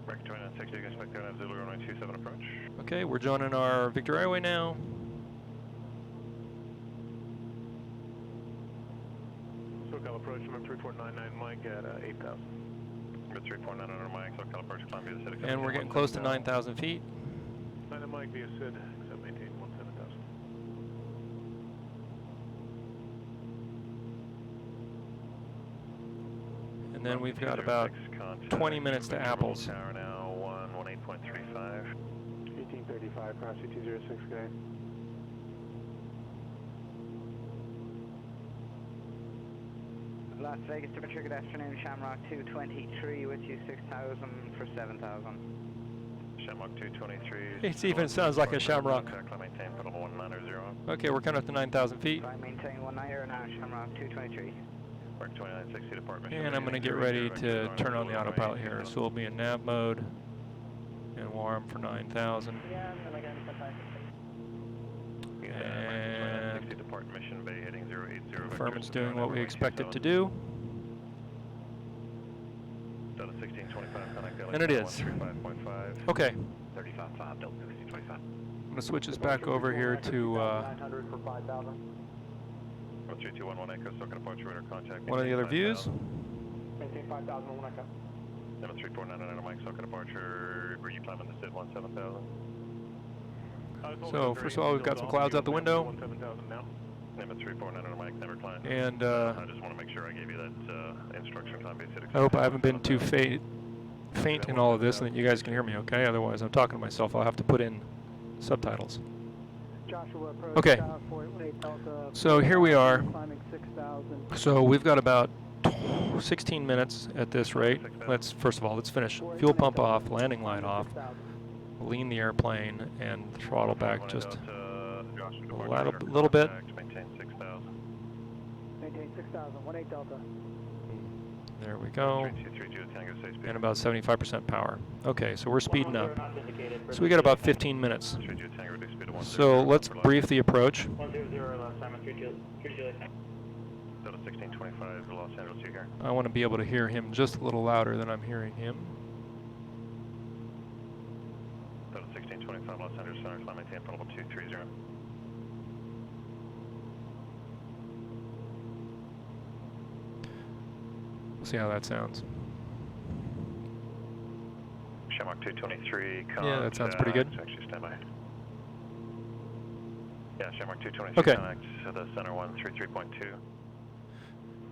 American 2960, you can expect that Zulu runway 27 approach. Okay, we're joining our Victor airway now. SoCal approach, number 3499 Mike at 8000. Number 3499 Mike, SoCal approach, Columbia City. And we're getting close to 9,000 feet. 9 Mike via SID, except maintain 17,000. And then we've got about 20 minutes to Apples. Tower now, 118.35. 1835, cross 206, good day. Las Vegas, temperature, good afternoon, Shamrock 223 with you, 6,000 for 7,000. Shamrock 223. It even sounds like a Shamrock. Maintain pedal 190. Okay, we're coming up to 9,000 feet. I maintain 190 now, Shamrock 223. Mark 2960 department. And I'm going to get ready to turn on the autopilot here. So we'll be in nav mode. And we'll arm for 9,000. And confirm it's doing what we expect it to do. And it is. Okay. I'm going to switch this back over here to one of the other views. Maintain 5,000 on Echo. Number 3499 Mike, SoCal departure, were you climbing the SID 17,000? So first of all, we've got some clouds out the window. Number 3499 Mike, never climbed. And I just want to make sure I gave you that instruction time. I hope I haven't been too faint in all of this and that you guys can hear me okay. Otherwise, I'm talking to myself. I'll have to put in subtitles. Okay. So here we are. So we've got about 16 minutes at this rate. First of all, let's finish. Fuel pump off, landing light off, lean the airplane, and throttle back just a little bit. Maintain 6,000. Maintain 6,000, 18 Delta. There we go. And about 75% power. Okay, so we're speeding up. So we got about 15 minutes. So let's brief the approach. 1625 Los Angeles, you here? I want to be able to hear him just a little louder than I'm hearing him. 1625 Los Angeles, center, climb maintain level 230. We'll see how that sounds. Shamrock 223, yeah, that sounds pretty good. Actually, stand by. Yeah, Shamrock 223, okay. Connect to the center 133.2.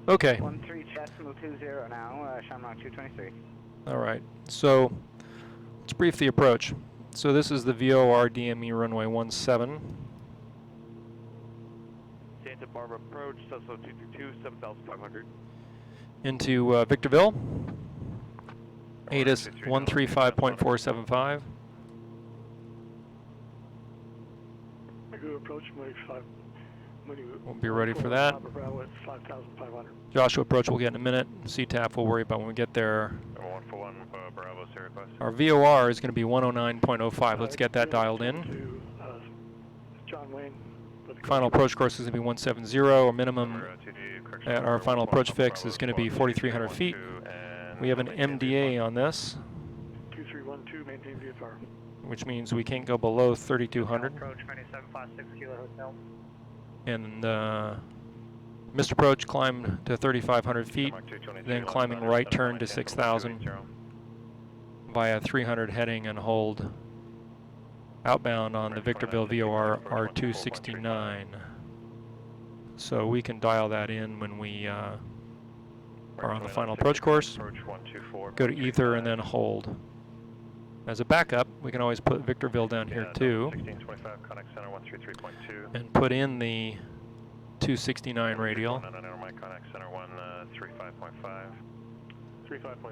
Okay. 13 decimal 20 now, Shamrock 223. All right, so let's brief the approach. So this is the VOR DME runway 17. Santa Barbara approach, Cessna 222, 7,500. Into Victorville. ATIS 135.475. Approach, 5. We'll be ready for that. Bravo at 5,500. Joshua approach we'll get in a minute. CTAF we'll worry about when we get there. 141 Bravo, Sierra request. Our VOR is going to be 109.05. Let's get that dialed in. To, John Wayne. Final approach course is going to be 170. Our minimum at our final approach fix is going to be 4,300 feet. We have an MDA on this, 2312, maintain VFR. which means we can't go below 3,200. Approach 2756 Kilo Hotel. And Mr. Approach climbed to 3,500 feet, then climbing right turn to 6,000 via 300 heading and hold outbound on the Victorville VOR R269. So we can dial that in when we are on the final approach course. Go to ether and then hold. As a backup, we can always put Victorville down here too, and put in the 269 radial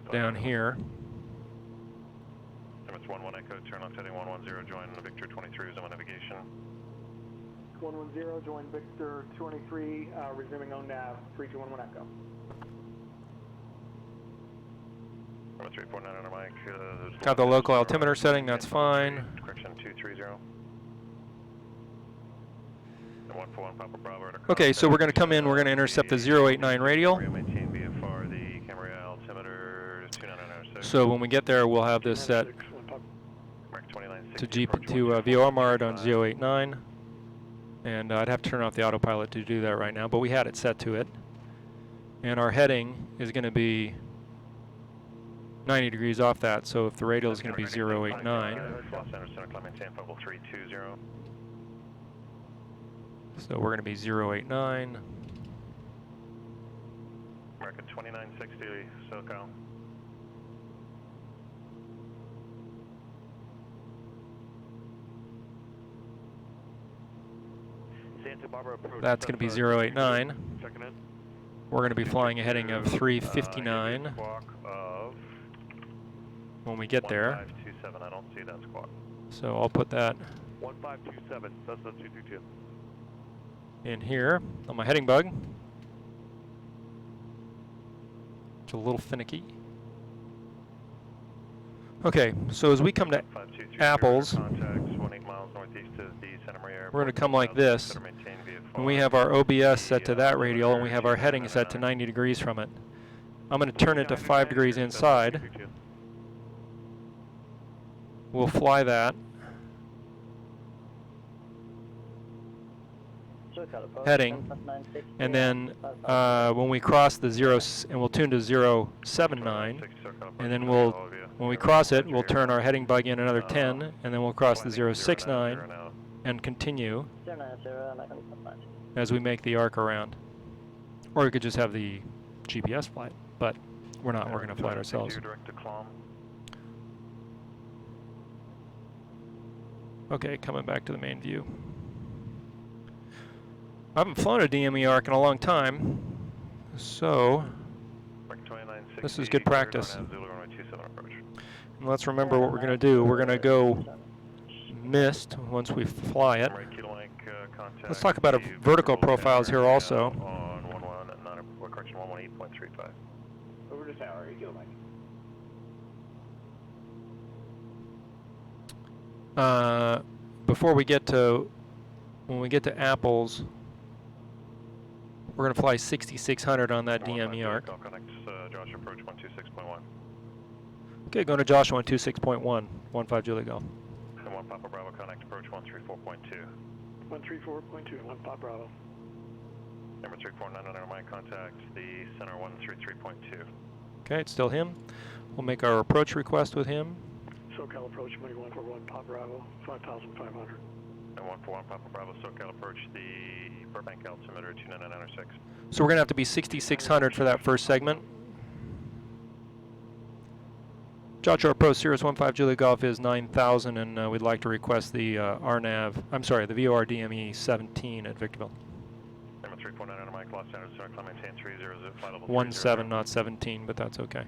down here. It's 11 Echo, turn left heading 110, join Victor 23, resume navigation. 110, join Victor 23, resuming on nav, 3211 Echo. 349 on our mic. Got the local altimeter setting, that's fine. Correction 230. And 141 Papa Bravo. Okay, so we're going to come in, we're going to intercept the 089 radial. Maintain VFR, the camera altimeter 29906. So when we get there, we'll have this set to VOR MARD on 089. And I'd have to turn off the autopilot to do that right now, but we had it set to it. And our heading is going to be 90 degrees off that, so if the radial is going to be 089. So we're going to be 089. American 2960, SoCal. Santa Barbara approach. That's going to be 089. We're going to be flying a heading of 359 when we get there. 1527, I don't see that squawk. So I'll put that 1527, Cessna 222. in here on my heading bug. It's a little finicky. Okay, so as we come to Apples, we're going to come like this. And we have our OBS set to that radial, and we have our heading set to 90 degrees from it. I'm going to turn it to 5 degrees inside. We'll fly that. Heading. And then when we cross the 0, and we'll tune to 079. And then when we cross it, we'll turn our heading bug in another 10. And then we'll cross the 069 and continue as we make the arc around. Or we could just have the GPS flight, but we're not. We're going to fly it ourselves. Okay, coming back to the main view. I haven't flown a DME arc in a long time, so this is good practice. And let's remember what we're going to do. We're going to go mist once we fly it. Let's talk about our vertical profiles here also. Over to tower, you go, Mike. Before we get to, when we get to Apples, we're going to fly 6600 on that DME arc. Okay, going to Joshua on 26.1, 15 Julie go. And 1 Papa Bravo, connect approach 134.2. 134.2, 1 Papa Bravo. Number 349 on my contact, the center 133.2. Okay, it's still him. We'll make our approach request with him. SoCal approach, 141 Papa Bravo, 5,500. And 141 Papa Bravo, SoCal approach, the Burbank altimeter 29906. So we're going to have to be 6600 for that first segment. Joshua approach Cirrus 15 Julia Golf is 9,000, and we'd like to request the RNAV, I'm sorry, the VOR DME 17 at Victorville. Number 349 on Mike, Los Angeles, climb maintain 30 at flight level 17, not 17, but that's okay.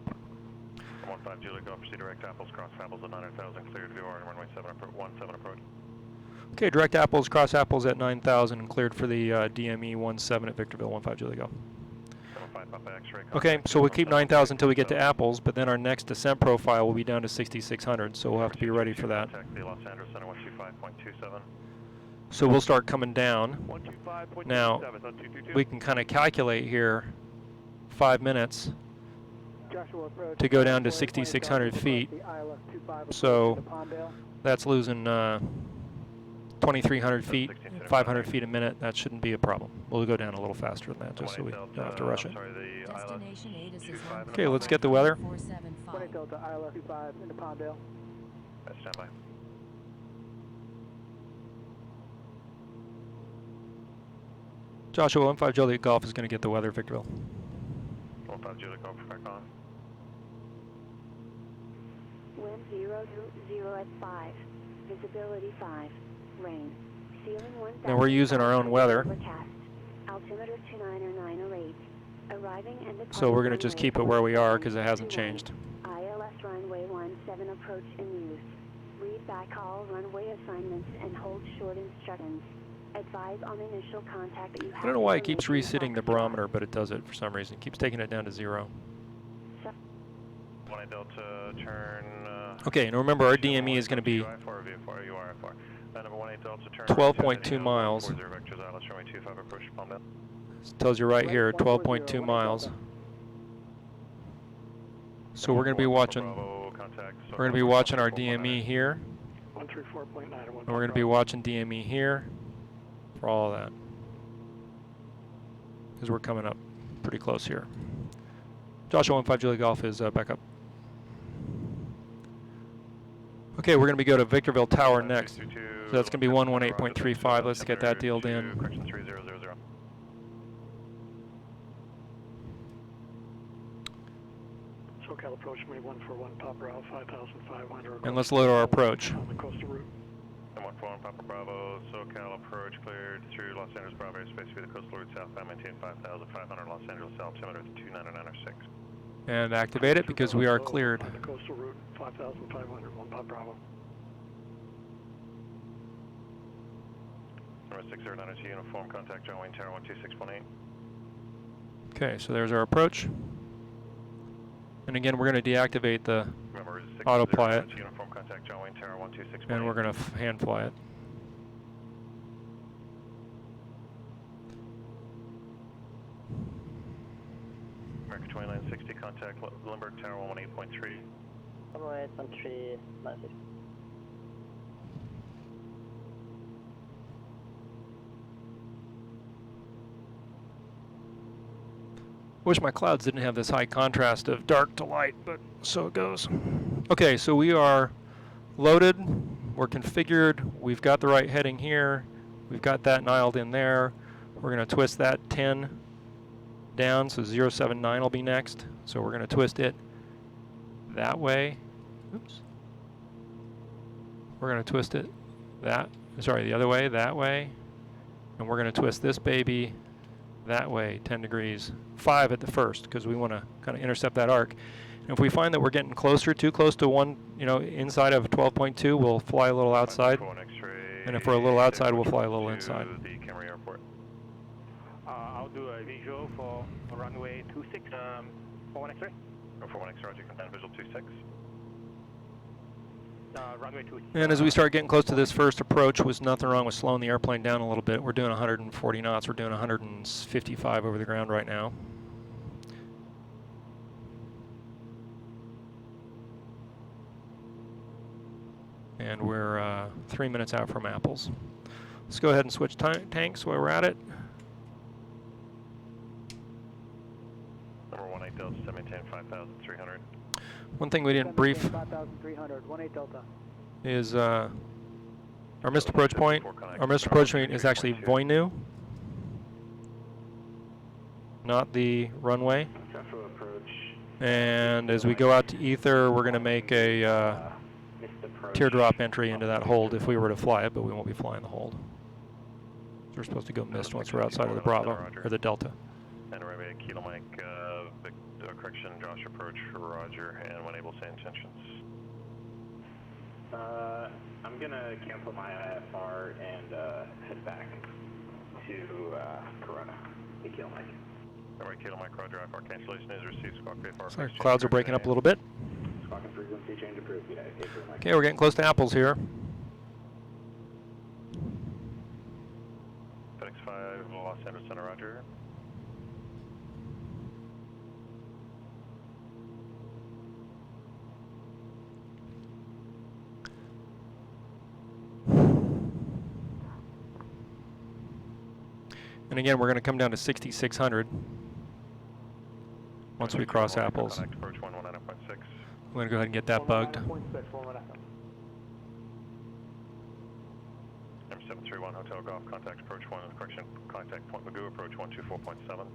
15 Julia Golf, proceed direct apples, cross apples at 9,000, cleared VOR and runway 17 approach. Okay, direct apples, cross apples at 9,000, and cleared for the DME 17 at Victorville, 15 Julia Golf. Okay, so we'll keep 9,000 until we get to apples, but then our next descent profile will be down to 6,600, so we'll have to be ready for that. So we'll start coming down. Now, we can kind of calculate here 5 minutes to go down to 6,600 feet. So that's losing 2,300 feet, 500 feet a minute. That shouldn't be a problem. We'll go down a little faster than that, just so we don't have to rush it. Okay, let's get the weather. 20 Delta, ILS 25 into Palmdale. Stand by. Joshua 15 Juliet Golf is going to get the weather, Victorville. 15 Juliet Golf, back on. Wind 0 at 5. Visibility 5. Rain. Ceiling 1,000. Now we're using our own weather. Overcast. Altimeter 29 or 908. Arriving and departing. So we're going to just keep it where we are because it hasn't changed. ILS runway 17 approach in use. Read back all runway assignments and hold short instructions. Advise on initial contact that you have. I don't know why it keeps resetting the barometer, but it does it for some reason. It keeps taking it down to 0. 1 Delta, turn. Okay, and remember our DME is going to be 12.2 miles. It tells you right here, 12.2 miles. So we're going to be watching. We're going to be watching our DME here. 134.9 and we're going to be watching DME here for all of that, because we're coming up pretty close here. Joshua 15 Julia Golf is back up. Okay, we're going to be go to Victorville Tower next. So that's going to be 118.35. Let's get that dealed in. SoCal approach me 141 Papa Bravo 5,500. And let's load our approach. On the coastal route. 141 Papa Bravo, SoCal approach cleared through Los Angeles Bravo airspace via the coastal route southbound, maintain 5,500 Los Angeles altimeter 29906. And activate it because we are cleared. On the coastal route 5,500, 1 Papa Bravo. Number 609 uniform, contact John Wayne Tower 12618. Okay, so there's our approach. And again, we're going to deactivate the autopilot. Uniform, contact John Wayne Tower 12618. And we're going to hand fly it. America 2960, contact Limburg Tower 118.3. Runway 1396. Wish my clouds didn't have this high contrast of dark to light, but so it goes. Okay, so we are loaded, we're configured, we've got the right heading here, we've got that dialed in there. We're going to twist that 10 down, so 079 will be next. So we're going to twist it that way. Oops. We're going to twist it the other way, that way. And we're going to twist this baby that way, 10 degrees, 5 at the first, because we want to kind of intercept that arc. And if we find that we're getting closer, too close to one, inside of 12.2, we'll fly a little outside. And if we're a little outside, we'll fly a little inside. I'll do a visual for runway 26, 41 X-ray. 41 X-ray, you can plan visual 26. Runway 26. And as we start getting close to this first approach, was nothing wrong with slowing the airplane down a little bit. We're doing 140 knots. We're doing 155 over the ground right now. And we're 3 minutes out from apples. Let's go ahead and switch tanks while we're at it. Number 18 Delta, 710, 5,300. One thing we didn't brief 5,300, 18 Delta. is our missed approach point. Our missed approach point is actually Voinu, not the runway. Joshua approach And as we go out to ether, we're going to make a teardrop entry into that hold if we were to fly it, but we won't be flying the hold. We're supposed to go missed once we're outside of the Bravo, or the Delta. And runway Kilo Mike, correction, Josh approach, roger, and when able, say intentions. I'm gonna cancel my IFR and head back to Corona. Hey, Kilo Mike. Alright, Kilo Mike, roger, IFR cancellation is received, Squawk VFR. So clouds are breaking up a little bit. Squawk and frequency change approved. Okay, we're getting close to apples here. FedEx 5, Los Angeles Center, roger. And again, we're going to come down to 6,600 once we cross apples. I'm Approach 119.6. going to go ahead and get that bugged. M731 Hotel Golf, contact approach 1, correction, contact Point Magoo, approach 124.7.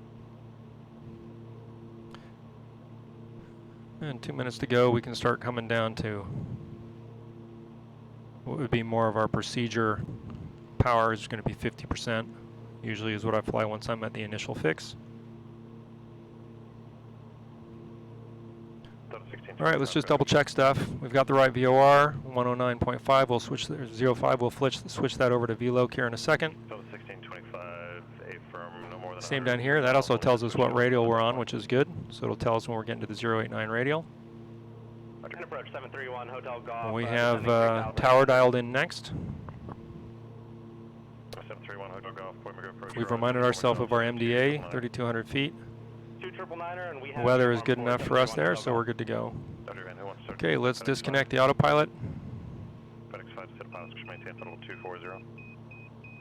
And 2 minutes to go, we can start coming down to what would be more of our procedure. Power is going to be 50%. Usually is what I fly once I'm at the initial fix. All right, let's just double check stuff. We've got the right VOR, 109.5. We'll switch, 05, we'll switch that over to VLOC here in a second. Same down here. That also tells us what radial we're on, which is good. So it'll tell us when we're getting to the 089 radial. Approach 731 Hotel Golf. We have tower dialed in next. 731 Hotel Golf, Point Magoo, approach. We've reminded ourselves of our MDA, 3,200 feet. The weather is good enough for us there, so we're good to go. Okay, let's disconnect the autopilot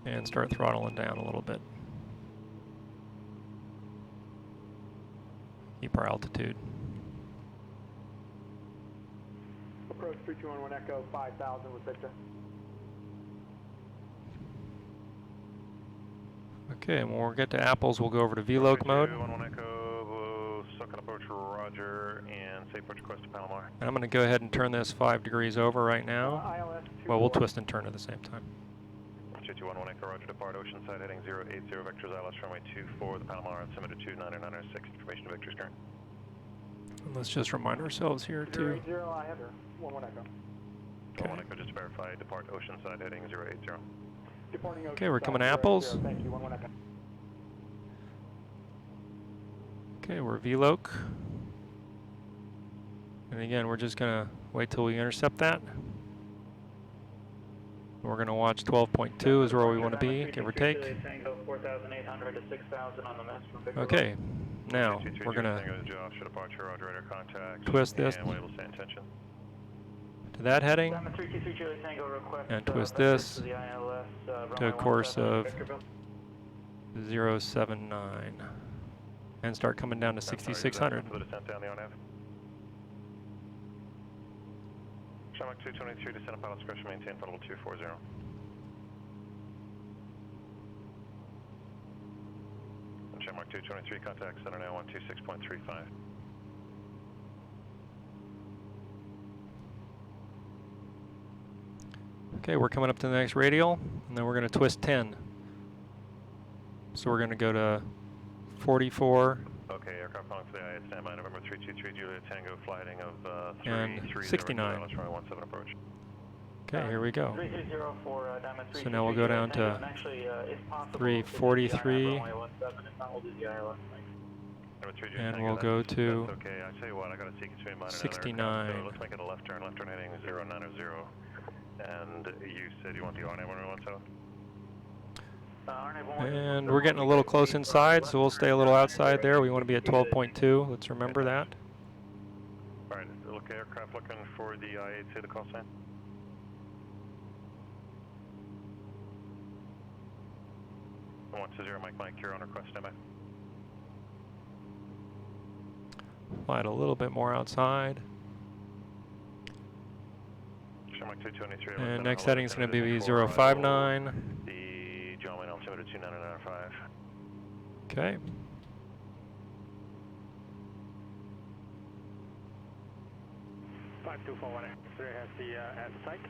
and start throttling down a little bit. Keep our altitude. Approach 3211 Echo 5000 with Victor. Okay, and when we get to apples, we'll go over to VLOC mode. Approach Roger, and safe approach request to Palomar. And I'm going to go ahead and turn this 5 degrees over right now. Well, we'll twist and turn at the same time. 2211 Echo Roger, depart Oceanside heading 080 vectors ILS runway 24, the Palomar altimeter 29906, information to Victor's current. And let's just remind ourselves here too. 080, I have her. 11 Echo. Okay. 11 Echo, just verify, depart Oceanside heading 080. Departing Okay, we're coming to Oceanside, apples. 080. Thank you, 11 Echo. Okay, we're VLOC. And again, we're just going to wait till we intercept that. We're going to watch 12.2 is where we want to be, give or take. Okay, now we're going to twist this to that heading and twist this to a course of 079. And start coming down to 6,600. Shamrock 223, descend pilot discretion, maintain level 240. And Shamrock 223, contact center now 126.35. Okay, we're coming up to the next radial, and then we're going to twist 10. So we're going to go to 44. Okay, aircraft calling for the IA standby, November 323, Juliet Tango, flighting of 69. 17 approach. Okay, here we go. 330 for Diamond 3. So now we'll go down to 343. And we'll go to 69. Let's make it a left turn heading 090. And you said you want the R9117? And we're getting a little close inside, so we'll stay a little outside there. We want to be at 12.2. Let's remember that. All right, look, aircraft looking for the IA to the call sign. One to 0, Mike, you're on request, standby. Fly it a little bit more outside. And next heading is going to be 059. The John altimeter 2995. Okay. 5241 X-ray has the at the site.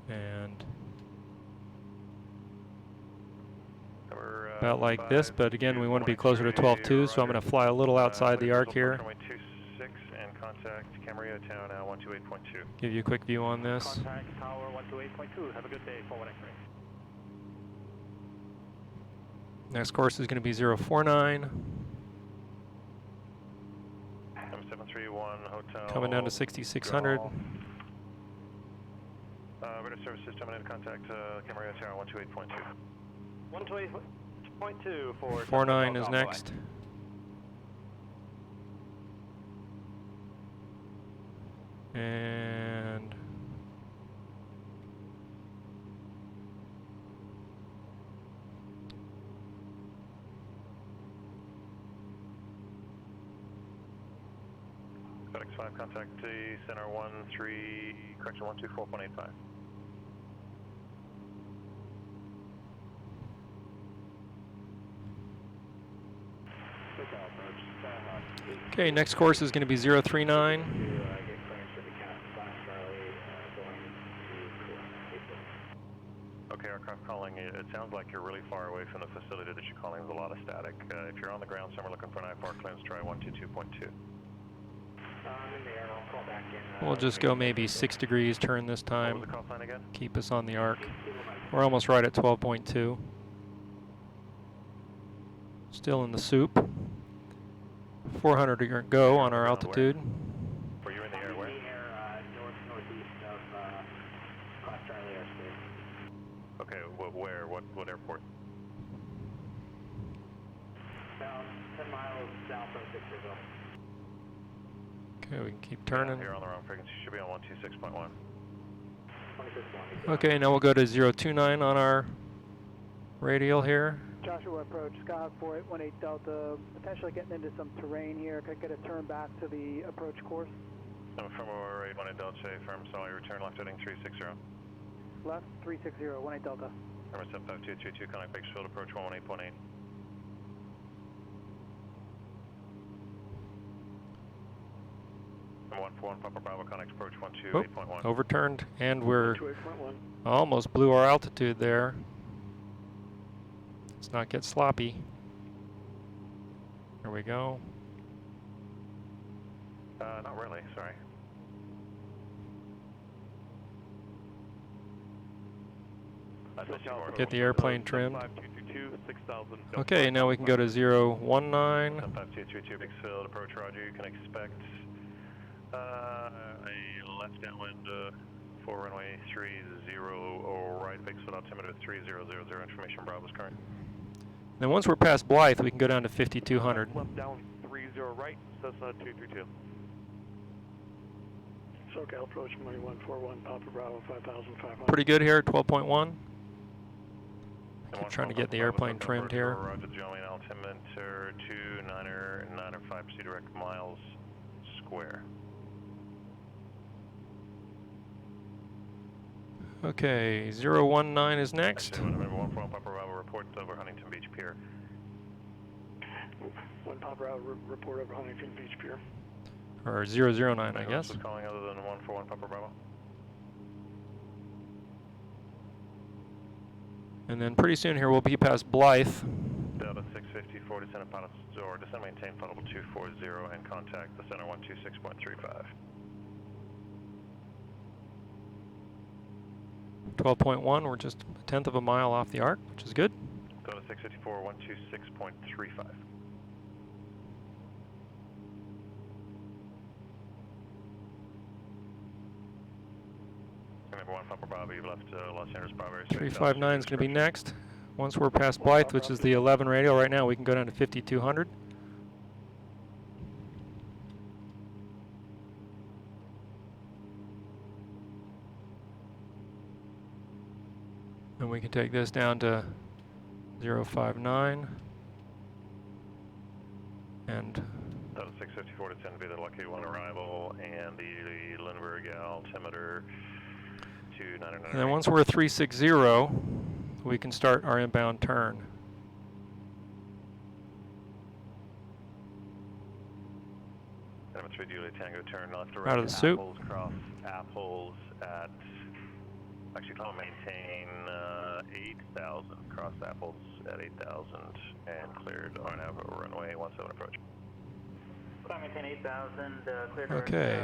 And about like this, but again, we want to be closer to 12.2, so I'm going to fly a little outside the arc here. And contact Camarillo Town now 128.2. Give you a quick view on this. Contact Tower 128.2. Have a good day. Forward X-ray. Next course is going to be 049. M731 Hotel. Coming down to 6600. Radar services terminated. Contact Camarillo Tower 128.2. 128.2 for 49 is next. And FedEx 5, contact the center 13, correction 124.85. okay, next course is going to be 039. Okay, aircraft calling, it sounds like you're really far away from the facility that you're calling. There's a lot of static. If you're on the ground somewhere looking for an IFR clearance, try 122.2. We'll just go maybe 6 degrees turn this time. What was the call sign again? Keep us on the arc. We're almost right at 12.2. Still in the soup. 400 to go on our altitude. Were you in the airway? Northeast of Class Charlie airspace. Okay, where? What airport? About 10 miles south of Victorville. Okay, we can keep turning. You're on the wrong frequency. Should be on 126.1. 26.1. Okay, now we'll go to 029 on our radial here. Joshua approach, Scott 4818 Delta, potentially getting into some terrain here. Could I get a turn back to the approach course? I'm from 818 Delta, firm, so I return left heading 360. Left 360, 18 Delta. Number 75222, connect Bakersfield, approach 118.8. Number 141 Papa Bravo, connect approach 128.1. Overturned, and we're 128.1. almost blew our altitude there. Let's not get sloppy. Here we go. Not really, sorry. Get the airplane trimmed. Okay, now we can go to 019. 5222 Bakersfield, approach Roger. You can expect a left downwind 4 runway 30 or right Bakersfield altimeter 3000. Information Bravo's current. Then once we're past Blythe, we can go down to 5200. Left down 30 right, Cessna 232. SoCal approach 141 Papa Bravo 5500. Pretty good here at 12.1. Keep trying to get the airplane trimmed here. Roger, Jolene altimeter 295 direct miles square. Okay, 019 is next. Number 141 Papa Bravo, report over Huntington Beach Pier. 1 Papa Bravo, report over Huntington Beach Pier. Or 009, I guess. Who's calling other than 141 Papa Bravo? And then pretty soon here we'll be past Blythe. Delta 654, descend upon its door, descend maintain flight level 240 and contact the center 126.35. 12.1, we're just a tenth of a mile off the arc, which is good. Delta 654, 126.35. Number 1 Papa Bravo, you've left Los Angeles Bravo. 359 is going to be next. Once we're past Blythe, which is the 11 radial right now, we can go down to 5200. And we can take this down to 059. And Delta 654 to 10 to be the lucky one arrival, and the Lindbergh altimeter 299. then once we're 360, we can start our inbound turn. X-ray Juliet Tango, turn left direct. Out of the soup. Apples, cross Apples at, actually call maintain 8,000, cross Apples at 8,000 and cleared RNAV runway 17 approach. Climb maintain 8,000, cleared Okay.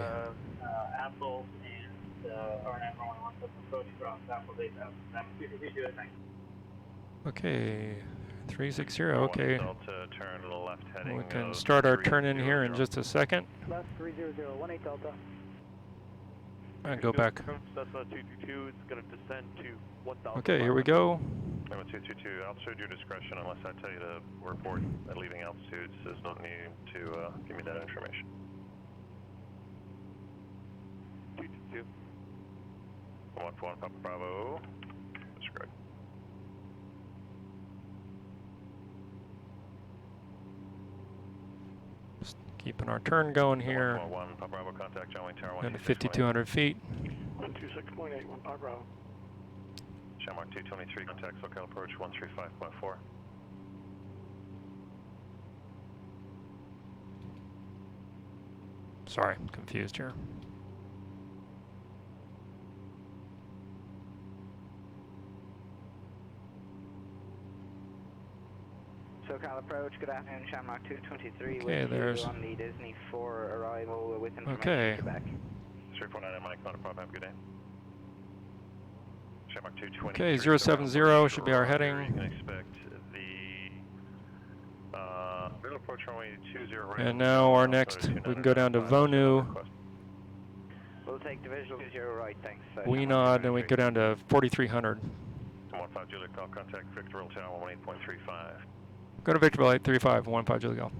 Apples and RNAV runway 17 approach, cross Apples 8,000. That's PCC, thanks. Okay, 360, okay. Delta, turn left heading. We can start our turn in here in 300. just a second. Left 300, 18 Delta. And go back. That's not 222, it's going to descend to 1,000. Okay, here we go. Number 222, altitude your discretion unless I tell you to report at leaving altitudes. There's no need to give me that information. 222. 141 Papa Bravo. That's correct. Just keeping our turn going here. 141 Papa Bravo, contact John Wayne Tower. Down to 5,200 feet. 126.8, 1 Papa Bravo. Shamrock 223, contact SoCal approach 135.4. Sorry, I'm confused here. SoCal approach, good afternoon, Shamrock 223. Okay, with there's- you on the Disney 4 arrival with information Okay. Quebec. 349 Mike, not a problem, have a good day. Shamrock 223. Okay, 070 should be our heading. You can expect the middle approach runway 20 right. And now our next, we can go down to Vonu, We'll take the visual 0 right, thanks. Weenod, and we go down to 4,300. 15 Juliet, call contact Victorville Tower 18.35. Go to Victorville 835, 15 Julie Golf.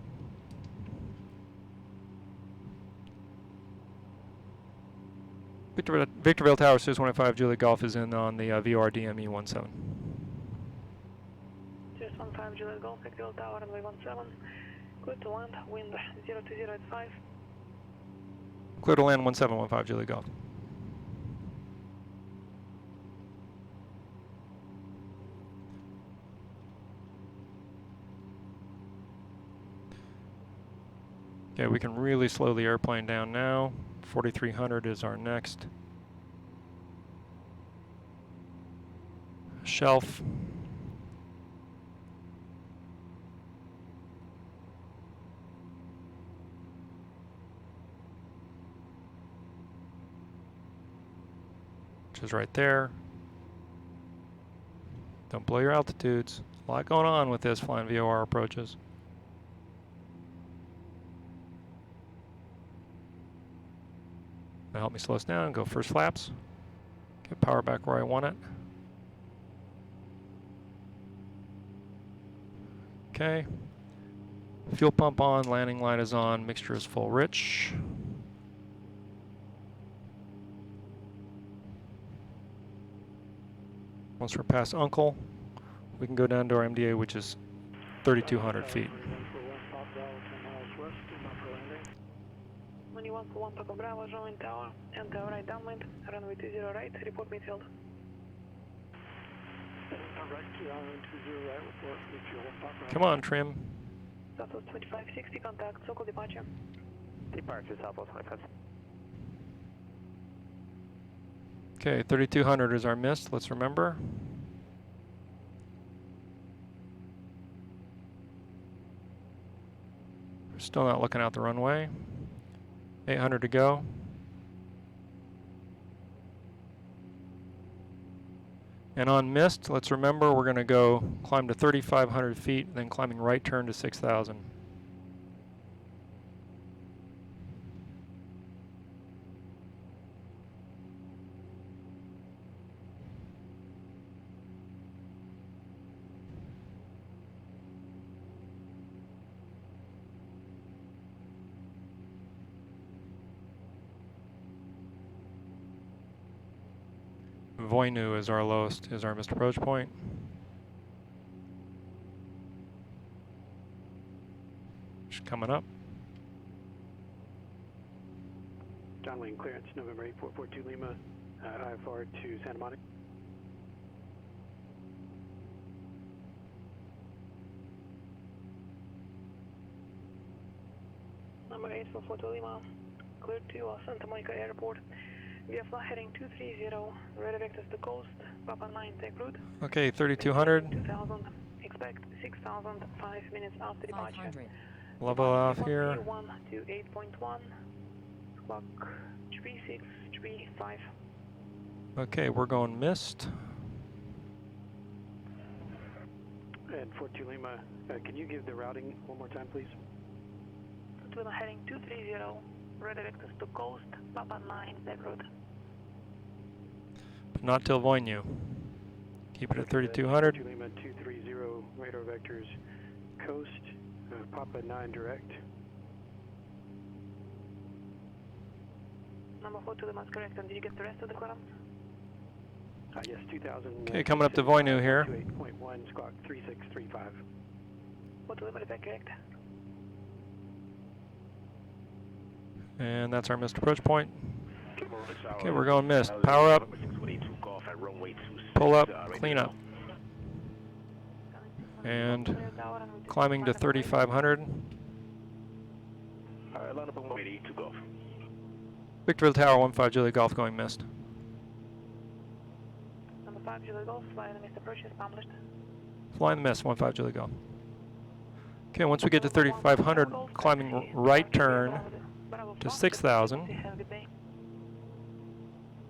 Victorville Tower 615 Julie Golf is in on the VOR DME 17. 615 Juliet Golf, Victorville Tower, runway 17. Clear to land, wind 02085. Clear to land 1715 Julie Golf. Okay, we can really slow the airplane down now. 4,300 is our next shelf. Which is right there. Don't blow your altitudes. A lot going on with this flying VOR approaches. Now help me slow us down, go first flaps. Get power back where I want it. Okay. Fuel pump on, landing light is on, mixture is full rich. Once we're past Uncle, we can go down to our MDA, which is 3,200 feet. 2141 Papa Bravo, join tower, enter right downwind, runway 20 right, report midfield. Come on, trim. Southwest 2560, contact Sokol departure. Departure Southwest 25. Okay, 3,200 is our mist, let's remember. We're still not looking out the runway. 800 to go. And on mist, let's remember we're going to go climb to 3,500 feet, then climbing right turn to 6,000. Voinu is our lowest, is our missed approach point. Just coming up. John Wayne clearance, November 8442 Lima, IFR to Santa Monica. Number 8442 Lima, cleared to Santa Monica Airport. VFR heading 230, radar vectors to coast, Papa 9 take route. Okay, 3200. 2000, expect 6000, 5 minutes after departure. 500. Level off here. 128.1, squawk 3635. Okay, we're going missed. And 42 Lima, can you give the routing one more time, please? 42 Lima heading 230, radar vectors to coast, Papa 9 take route. But not till Voinu. Keep it at 3200. 42 Lima 230, radar vectors coast, Papa 9 direct. Number 42 Lima is correct, and did you get the rest of the columns? Yes, 2000. Okay, coming up to Voinu here. 28.1, squawk 3635. 42 Lima is that correct? And that's our missed approach point. Okay, we're going missed. Power up. Pull up, clean up. And climbing to 3500. Line up on 180 to golf. Victorville Tower 15 Juliet Golf going missed. Number 5 Juliet Golf, flying the missed approach is accomplished. Flying the miss, 15 Juliet Golf. Okay, once we get to 3500, climbing right turn to 6000.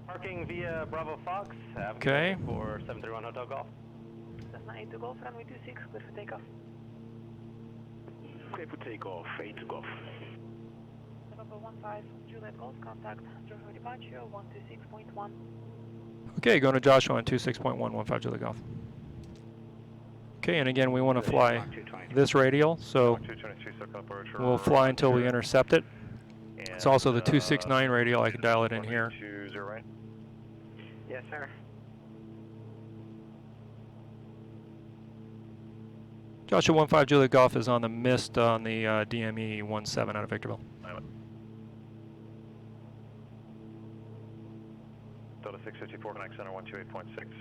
Parking via Bravo Fox. Okay. For 731 Hotel Golf. Cessna 8 to golf, runway 26, clear for takeoff. Clear for takeoff, 8 to golf. November 15 Juliet Golf, contact Joshua departure 126.1. Okay, going to Joshua on 26.1, 15 Juliet Golf. Okay, and again, we want to fly this radial, so we'll fly until we intercept it. It's also the 269 radial. I can dial it in here. Yes, sir. Joshua 15 Juliet Golf is on the mist on the DME 17 out of Victorville. Delta 654, connect center 128.6.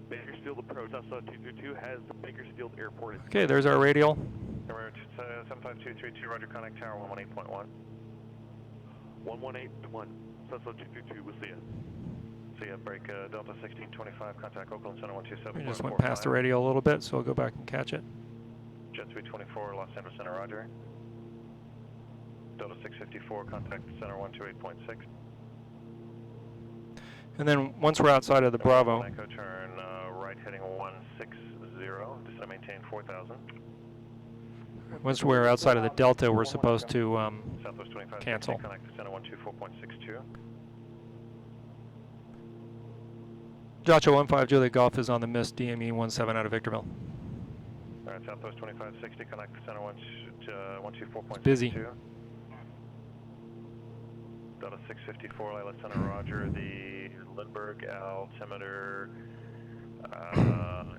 Bakersfield approach, Tesla 222 has the Bakersfield Airport. Okay, there's our radial. 75232, roger, connect tower 118.1. 118.1, Tesla 222, we'll see ya. See ya, break Delta 1625, contact Oakland Center 127. We just went past the radial a little bit, so we'll go back and catch it. Jet 324, Los Angeles Center, roger. Delta 654, contact center 128.6. And then once we're outside of the Bravo, Echo turn right heading 160, descend maintain 4000. once we're outside of the Delta, we're supposed to Southwest 25, cancel. Connect to center 124.62. Joshua 15 Juliet Golf is on the mist DME 17 out of Victorville. All right, Southwest 2560, connect to center 124.62. Busy. Delta 654, Lila Center, roger. The Lindbergh altimeter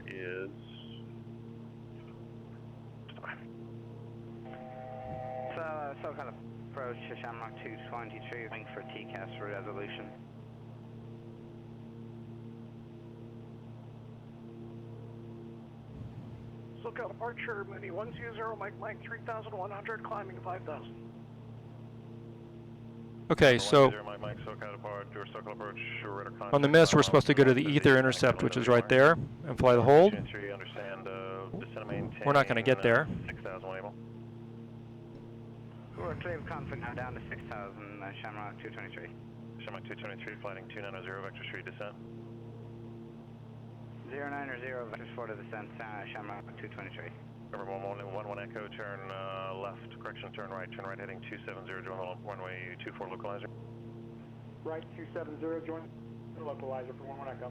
is... So kind of approach to Shamrock 223, waiting for TCAS for resolution. SoCal departure, movie 120, Mike 3100, climbing to 5000. Okay, so on the mist, we're supposed to go to the ether intercept, which is right there, and fly the hold. We're not going to get there. We're clear of conflict now down to 6000, Shamrock 223. Shamrock 223, flighting 290, vector 3 descent. 090, vectors 4 to descent, Shamrock 223. Number 11 Echo, turn left, correction, turn right heading 270, join the runway 24 localizer. Right 270, join the localizer for 11 Echo.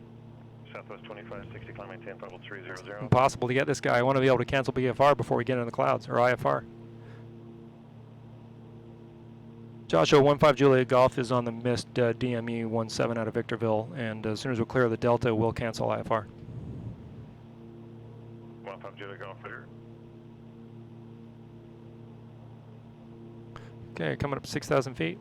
Southwest 2560, climb maintain level 300. Impossible to get this guy. I want to be able to cancel BFR before we get into the clouds, or IFR. Joshua 15 Juliet Golf is on the mist DME 17 out of Victorville, and as soon as we clear the Delta, we'll cancel IFR. 15 Juliet Golf, clear. Okay, coming up 6,000 feet.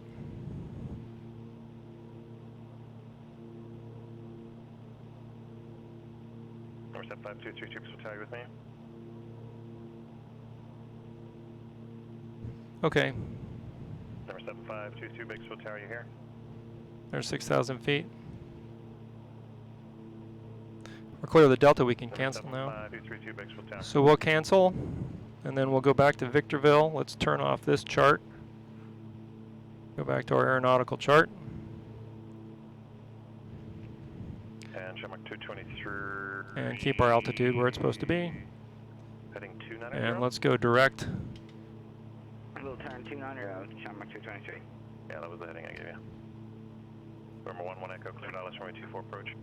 75232, Pixel Tower, you with me? Okay, Number 7522, Pixel Tower, you here? there's 6,000 feet. We're clear of the Delta, we can Number cancel now. 75232, Pixel Tower. So we'll cancel, and then we'll go back to Victorville. Let's turn off this chart. Go back to our aeronautical chart. And Shamrock 223. And keep our altitude where it's supposed to be. Heading 290. And let's go direct. We'll turn 290 out, Shamrock 223. Yeah, that was the heading I gave you. Number 11 Echo, cleared ILS runway 24 approach.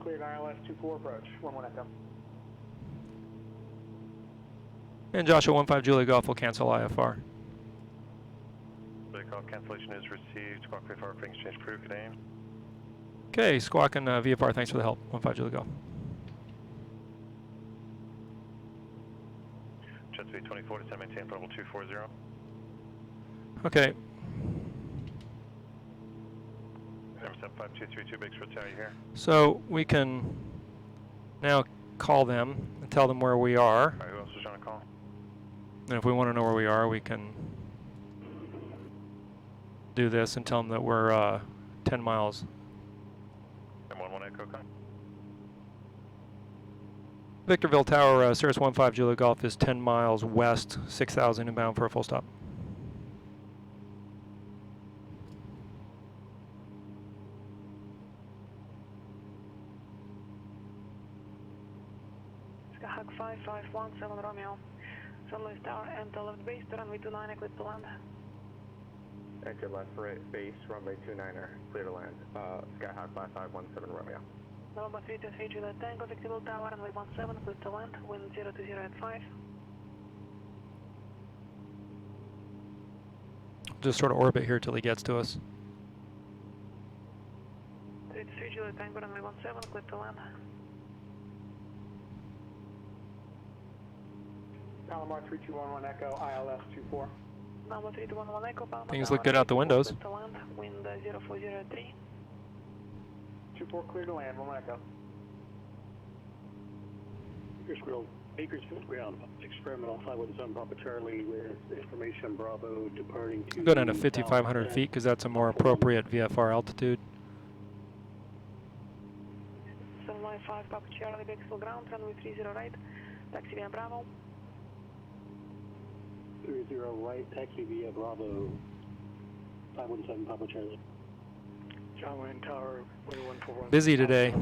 Cleared ILS 24 approach, 11 Echo. And Joshua 15 Julia Golf will cancel IFR. The call cancellation is received. Squawk VFR for exchange crew, good aim. Okay, Squawk and VFR, thanks for the help. 15 Julia Golf. Jet speed 24 to maintain level 240. Okay, Number 75232, Big Tower, you here? so we can now call them and tell them where we are. Alright, who else was trying to call? And if we want to know where we are, we can do this and tell them that we're 10 miles. Number 11 Echo, come. Victorville Tower, Cirrus 15 Julia Golf is 10 miles west, 6,000 inbound for a full stop. Skyhawk 5517 Romeo. Sun Louis Tower, enter left base, runway 29, clear to land. Enter left base, runway 29er, clear to land. Skyhawk 5517 Romeo. November 323 Juliet Tango, Victorville Tower, runway 17, clear to land, wind 020 at 5. Just sort of orbit here till he gets to us. 323 Juliet Tango, runway 17, clear to land. Palomar 3211 Echo, ILS 24. Number 3211 Echo, Palomar. Things look good out the windows. Clear to land, wind 040 at 3. 24 clear to land, 1 Echo. Bakersfield, Bakersfield ground, experimental 517 Papa Charlie with information Bravo departing to... Go down to 5,500 feet because that's a more appropriate VFR altitude. 715 Papa Charlie, Bakersfield ground, runway 30 right, taxi via Bravo. 30 right, taxi via Bravo, 517 Papa Charlie. John Wayne Tower, 141. Busy today.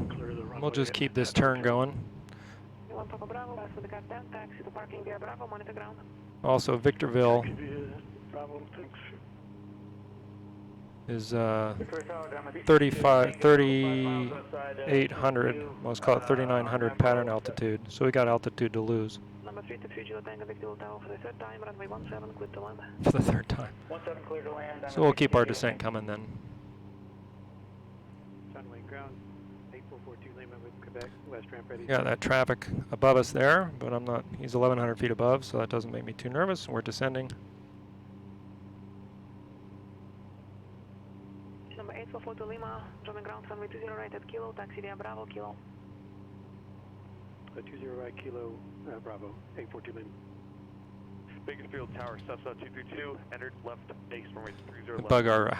We'll just keep this turn going. 1 Papa Bravo, pass with the car 10, taxi to parking via Bravo, monitor ground. Also, Victorville Bravo, thanks. is 3,800, let's call it 3,900 pattern altitude. So we got altitude to lose. Number 323 Juliet Tango, Victorville Tower for the third time, runway 17, clear to land. For the third time. 17 clear to land. So we'll keep our descent coming then. John Wayne ground, 8442 Lima with Quebec, west ramp ready. Got that traffic above us there, but I'm not, he's 1,100 feet above, so that doesn't make me too nervous. We're descending. Number 8442 Lima, German ground, runway 20 right at Kilo, taxi via Bravo, Kilo. 20 right, Kilo, Bravo, 842 Lima. Bakersfield Tower, Cessna 232, entered left base runway 30 left. Bug our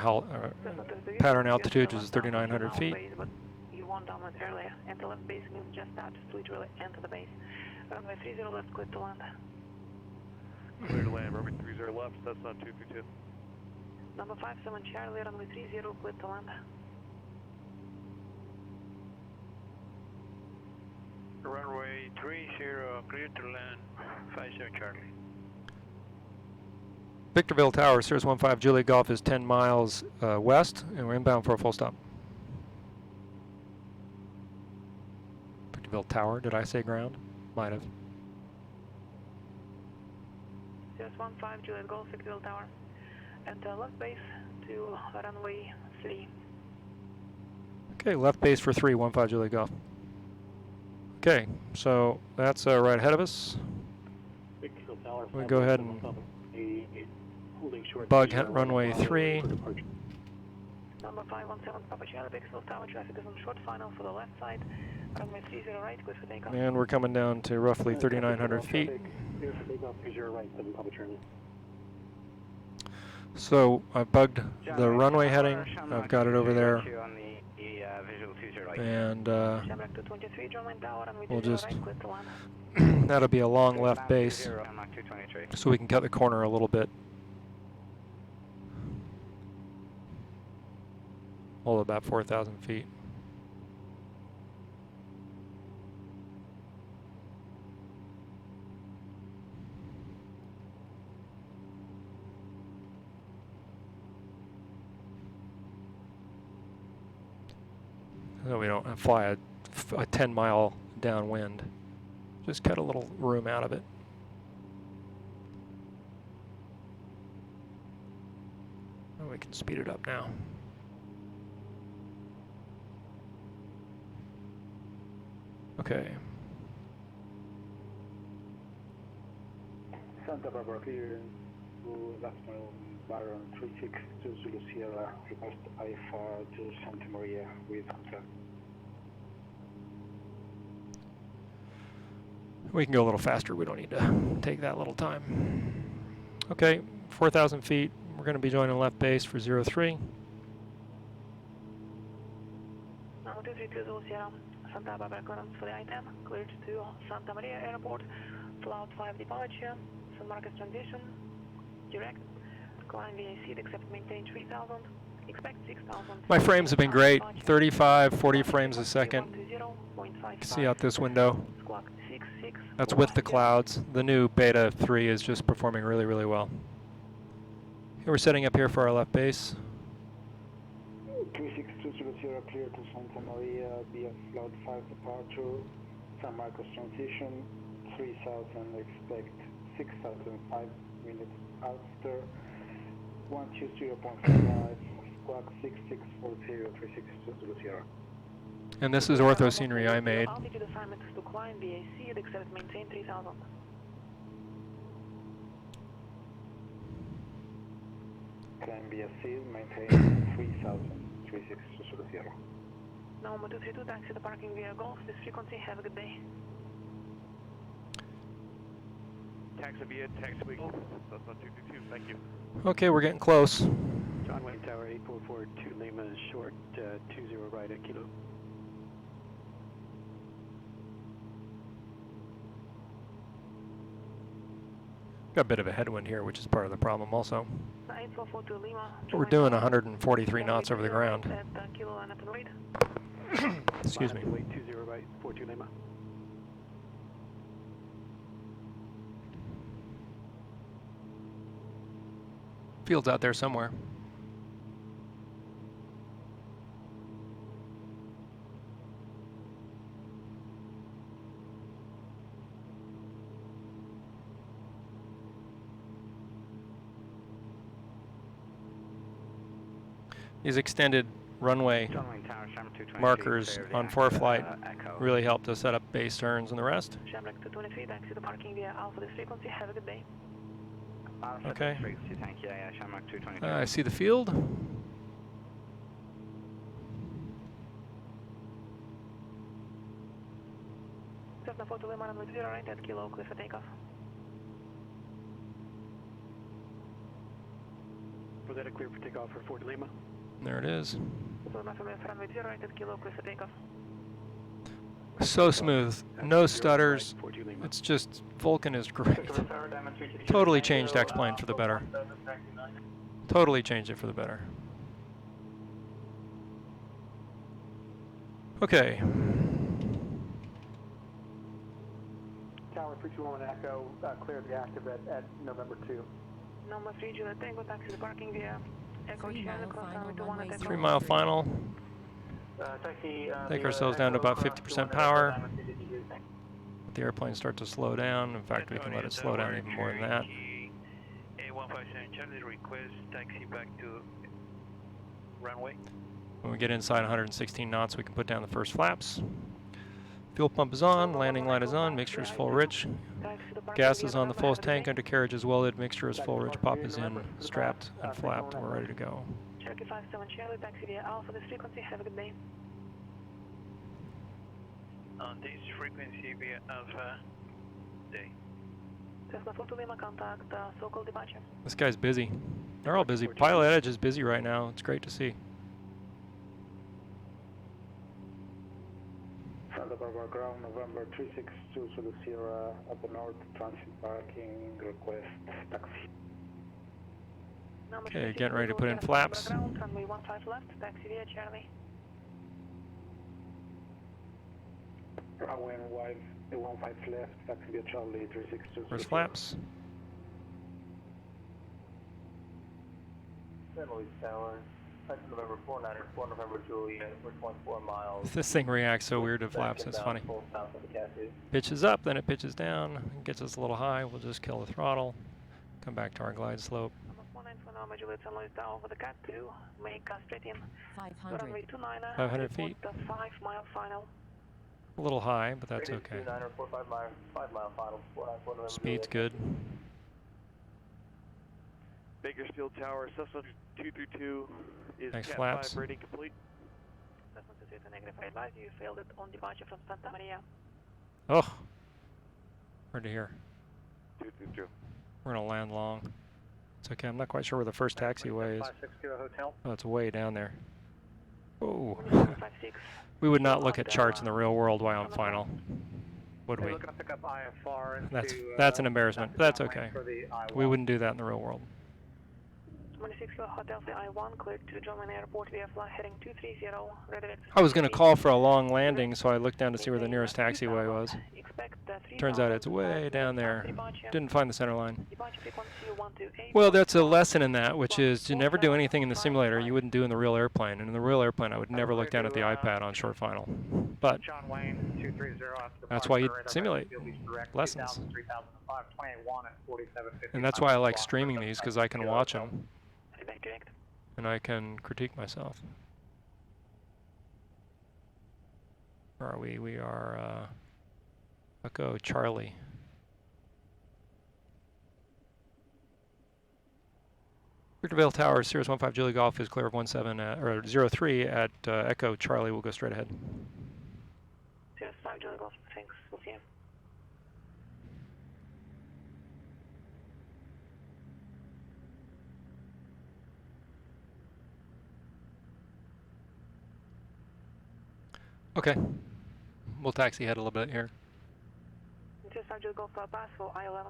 pattern altitude, which is 3,900 feet. But you won down with earlier. Enter left base means just out, just literally enter the base. Runway 30 left, clear to land. Clear to land, runway 30 left, Cessna 232. Number 57 Charlie, runway 30, clear to land. Runway 30, clear to land, 57 Charlie. Victorville Tower, Cirrus 15 Juliet Golf is 10 miles west, and we're inbound for a full stop. Victorville Tower, did I say ground? Might have. Cirrus 15 Juliet Golf, Victorville Tower. Enter left base to runway 3. Okay, left base for 3, 15 Juliet Golf. Okay, so that's right ahead of us. Victorville Tower, We go ahead and bug runway 3. Number 517 Papa Charlie, Bakersfield Tower, traffic is on short final for the left side. Runway 30 right, clear for takeoff. And we're coming down to roughly 3,900 feet. Clear for takeoff, is your right, 7 Papa Charlie. So I've bugged the runway heading. I've got it over there. And we'll just, that'll be a long left base. So we can cut the corner a little bit. Hold about 4,000 feet. So we don't fly a 10-mile downwind. Just cut a little room out of it. And we can speed it up now. Okay. Santa Barbara clear to last mile Baron 36 to Zulu Sierra, request IFR to Santa Maria with contact. We can go a little faster. We don't need to take that little time. Okay, 4,000 feet. We're going to be joining left base for 03. Santa Barbara clearance for the I-10, cleared to Santa Maria Airport, Cloud 5 departure, San Marcos transition, direct, climb VAC, accept maintain 3,000, expect 6,000. My frames have been great, 35, 40 frames a second. You can see out this window. That's with the clouds. The new Beta 3 is just performing really, really well. Here we're setting up here for our left base. 3620 clear to Santa Maria, via Cloud 5 departure, San Marcos transition, 3,000, expect 6,005 minutes after, 120.5, squawk 6640, 3620. And this is ortho scenery I made. Altitude assignment to climb VAC, accept maintain 3,000. Climb VAC, maintain 3,000. 3620. Number 232, taxi to parking via Golf, this frequency, have a good day. Taxi via taxiway Golf, that's not 222, thank you. Okay, we're getting close. John Wayne Tower 8442 Lima is short, 20 right at Kilo. Got a bit of a headwind here, which is part of the problem also. 8442 Lima. We're doing 143 knots over the ground. Excuse me. 20 right, 42 Lima. Field's out there somewhere. These extended runway markers on ForeFlight really helped us set up base turns and the rest. Shamrock 223, taxi to parking via Alpha this frequency, have a good day. Okay. Thank you, Shamrock 223. I see the field. Cessna 4 to Lima, runway 0 right at Kilo, clear for takeoff. Was that a clear for takeoff for 4 to Lima? There it is. Runway 0 right at Kilo, clear for takeoff. So smooth, no stutters. It's just, Vulcan is great. Totally changed X-Plane for the better. Totally changed it for the better. Okay. Tower 321 Echo, clear the active at November 2. Number 3, Juliet Tango, taxi to parking via Echo Channel, cross runway 21 at 3 mile final. Take ourselves down to about 50% power. Let the airplane start to slow down. In fact, we can let it slow down even more than that. A157 Charlie, request taxi back to runway. When we get inside 116 knots, we can put down the first flaps. Fuel pump is on, landing light is on, mixture is full rich. Gas is on the full tank, undercarriage is welded, mixture is full rich, pop is in, strapped and flapped, and we're ready to go. Cherokee 57 Charlie, taxi via Alpha this frequency, have a good day. On this frequency via Alpha Day. Cessna 42 Lima, contact so-called departure. This guy's busy. They're all busy. PilotEdge is busy right now. It's great to see. Santa Barbara ground, November 362 to the Sierra up the north, transit parking, request taxi. Okay, getting ready to put in flaps. Runway 15 left, taxi via Charlie. Runway 15 left, taxi via Charlie 362. Where's flaps? San Luis Tower, November 49er, 4 November Juliet, we're 0.4 miles. This thing reacts so weird to flaps, it's funny. Pitches up, then it pitches down, gets us a little high, we'll just kill the throttle, come back to our glide slope. 194 Juliet, San Luis Tower over the cat 2, make straight in. 500. Runway 29er, 500 feet. 5-mile final. A little high, but that's okay. 29er, 5 mile final, 494 November Speed's Juliet. good. Bakersfield Tower, Cessna 232 is Nice Cat flaps. 5 rating complete. Cessna 232 negative, I advise you failed it on departure from Santa Maria. Oh, hard to hear. 222. We're gonna land long. It's okay, I'm not quite sure where the first taxiway is. 560 Hotel. Oh, it's way down there. Oh, 56. we would not look at charts in the real world while on final, would we? We're looking to pick up IFR into, That's an embarrassment, but that's okay. for the I-11. We wouldn't do that in the real world. 26 Hotel for I-1, cleared to German Airport via flight heading 230, ready. I was gonna call for a long landing, so I looked down to see where the nearest taxiway was. Turns out it's way down there. Didn't find the center line. Well, that's a lesson in that, which is to never do anything in the simulator you wouldn't do in the real airplane. And in the real airplane, I would never look down at the iPad on short final. But John Wayne, 230, that's why you simulate lessons. And that's why I like streaming these, because I can watch them and I can critique myself. Where are we? We are Echo Charlie. Victorville Tower, Sirius 15 Julie Golf is clear of 17 or 03 at Echo Charlie. We'll go straight ahead. Sirius 5 Julie Golf, thanks. We'll see you. Okay. We'll taxi ahead a little bit here. Sirius 5 Julie Golf, pass for I-11.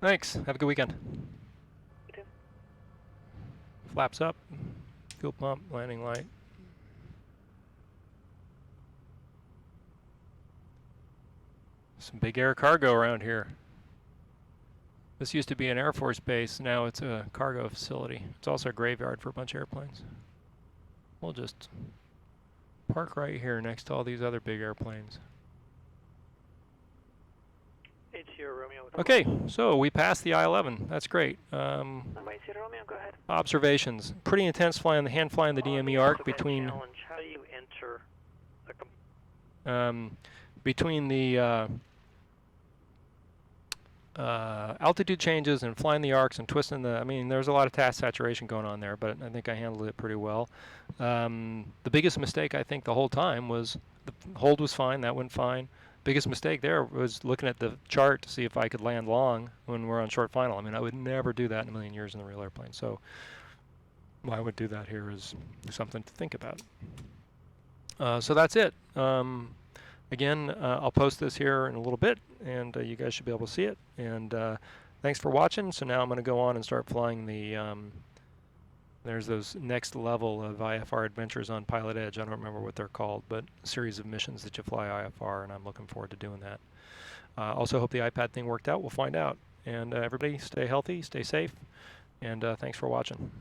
Thanks. Have a good weekend. You too. Flaps up. Fuel pump, landing light. Some big air cargo around here. This used to be an Air Force base, now it's a cargo facility. It's also a graveyard for a bunch of airplanes. We'll just park right here next to all these other big airplanes. It's your Romeo. Okay, so we passed the I-11. That's great. Romeo, go ahead. Observations. Pretty intense flying, the hand flying the DME arc between Challenge. How do you enter between the altitude changes and flying the arcs and twisting the, I mean, there's a lot of task saturation going on there, but I think I handled it pretty well. The biggest mistake I think the whole time was the hold was fine, that went fine. Biggest mistake there was looking at the chart to see if I could land long when we're on short final. I mean, I would never do that in a million years in the real airplane. So why I would do that here is something to think about. So that's it. Again, I'll post this here in a little bit, and you guys should be able to see it. And thanks for watching. So now I'm going to go on and start flying the, there's those next level of IFR adventures on PilotEdge. I don't remember what they're called, but a series of missions that you fly IFR, and I'm looking forward to doing that. Also hope the iPad thing worked out. We'll find out. And everybody stay healthy, stay safe, and thanks for watching.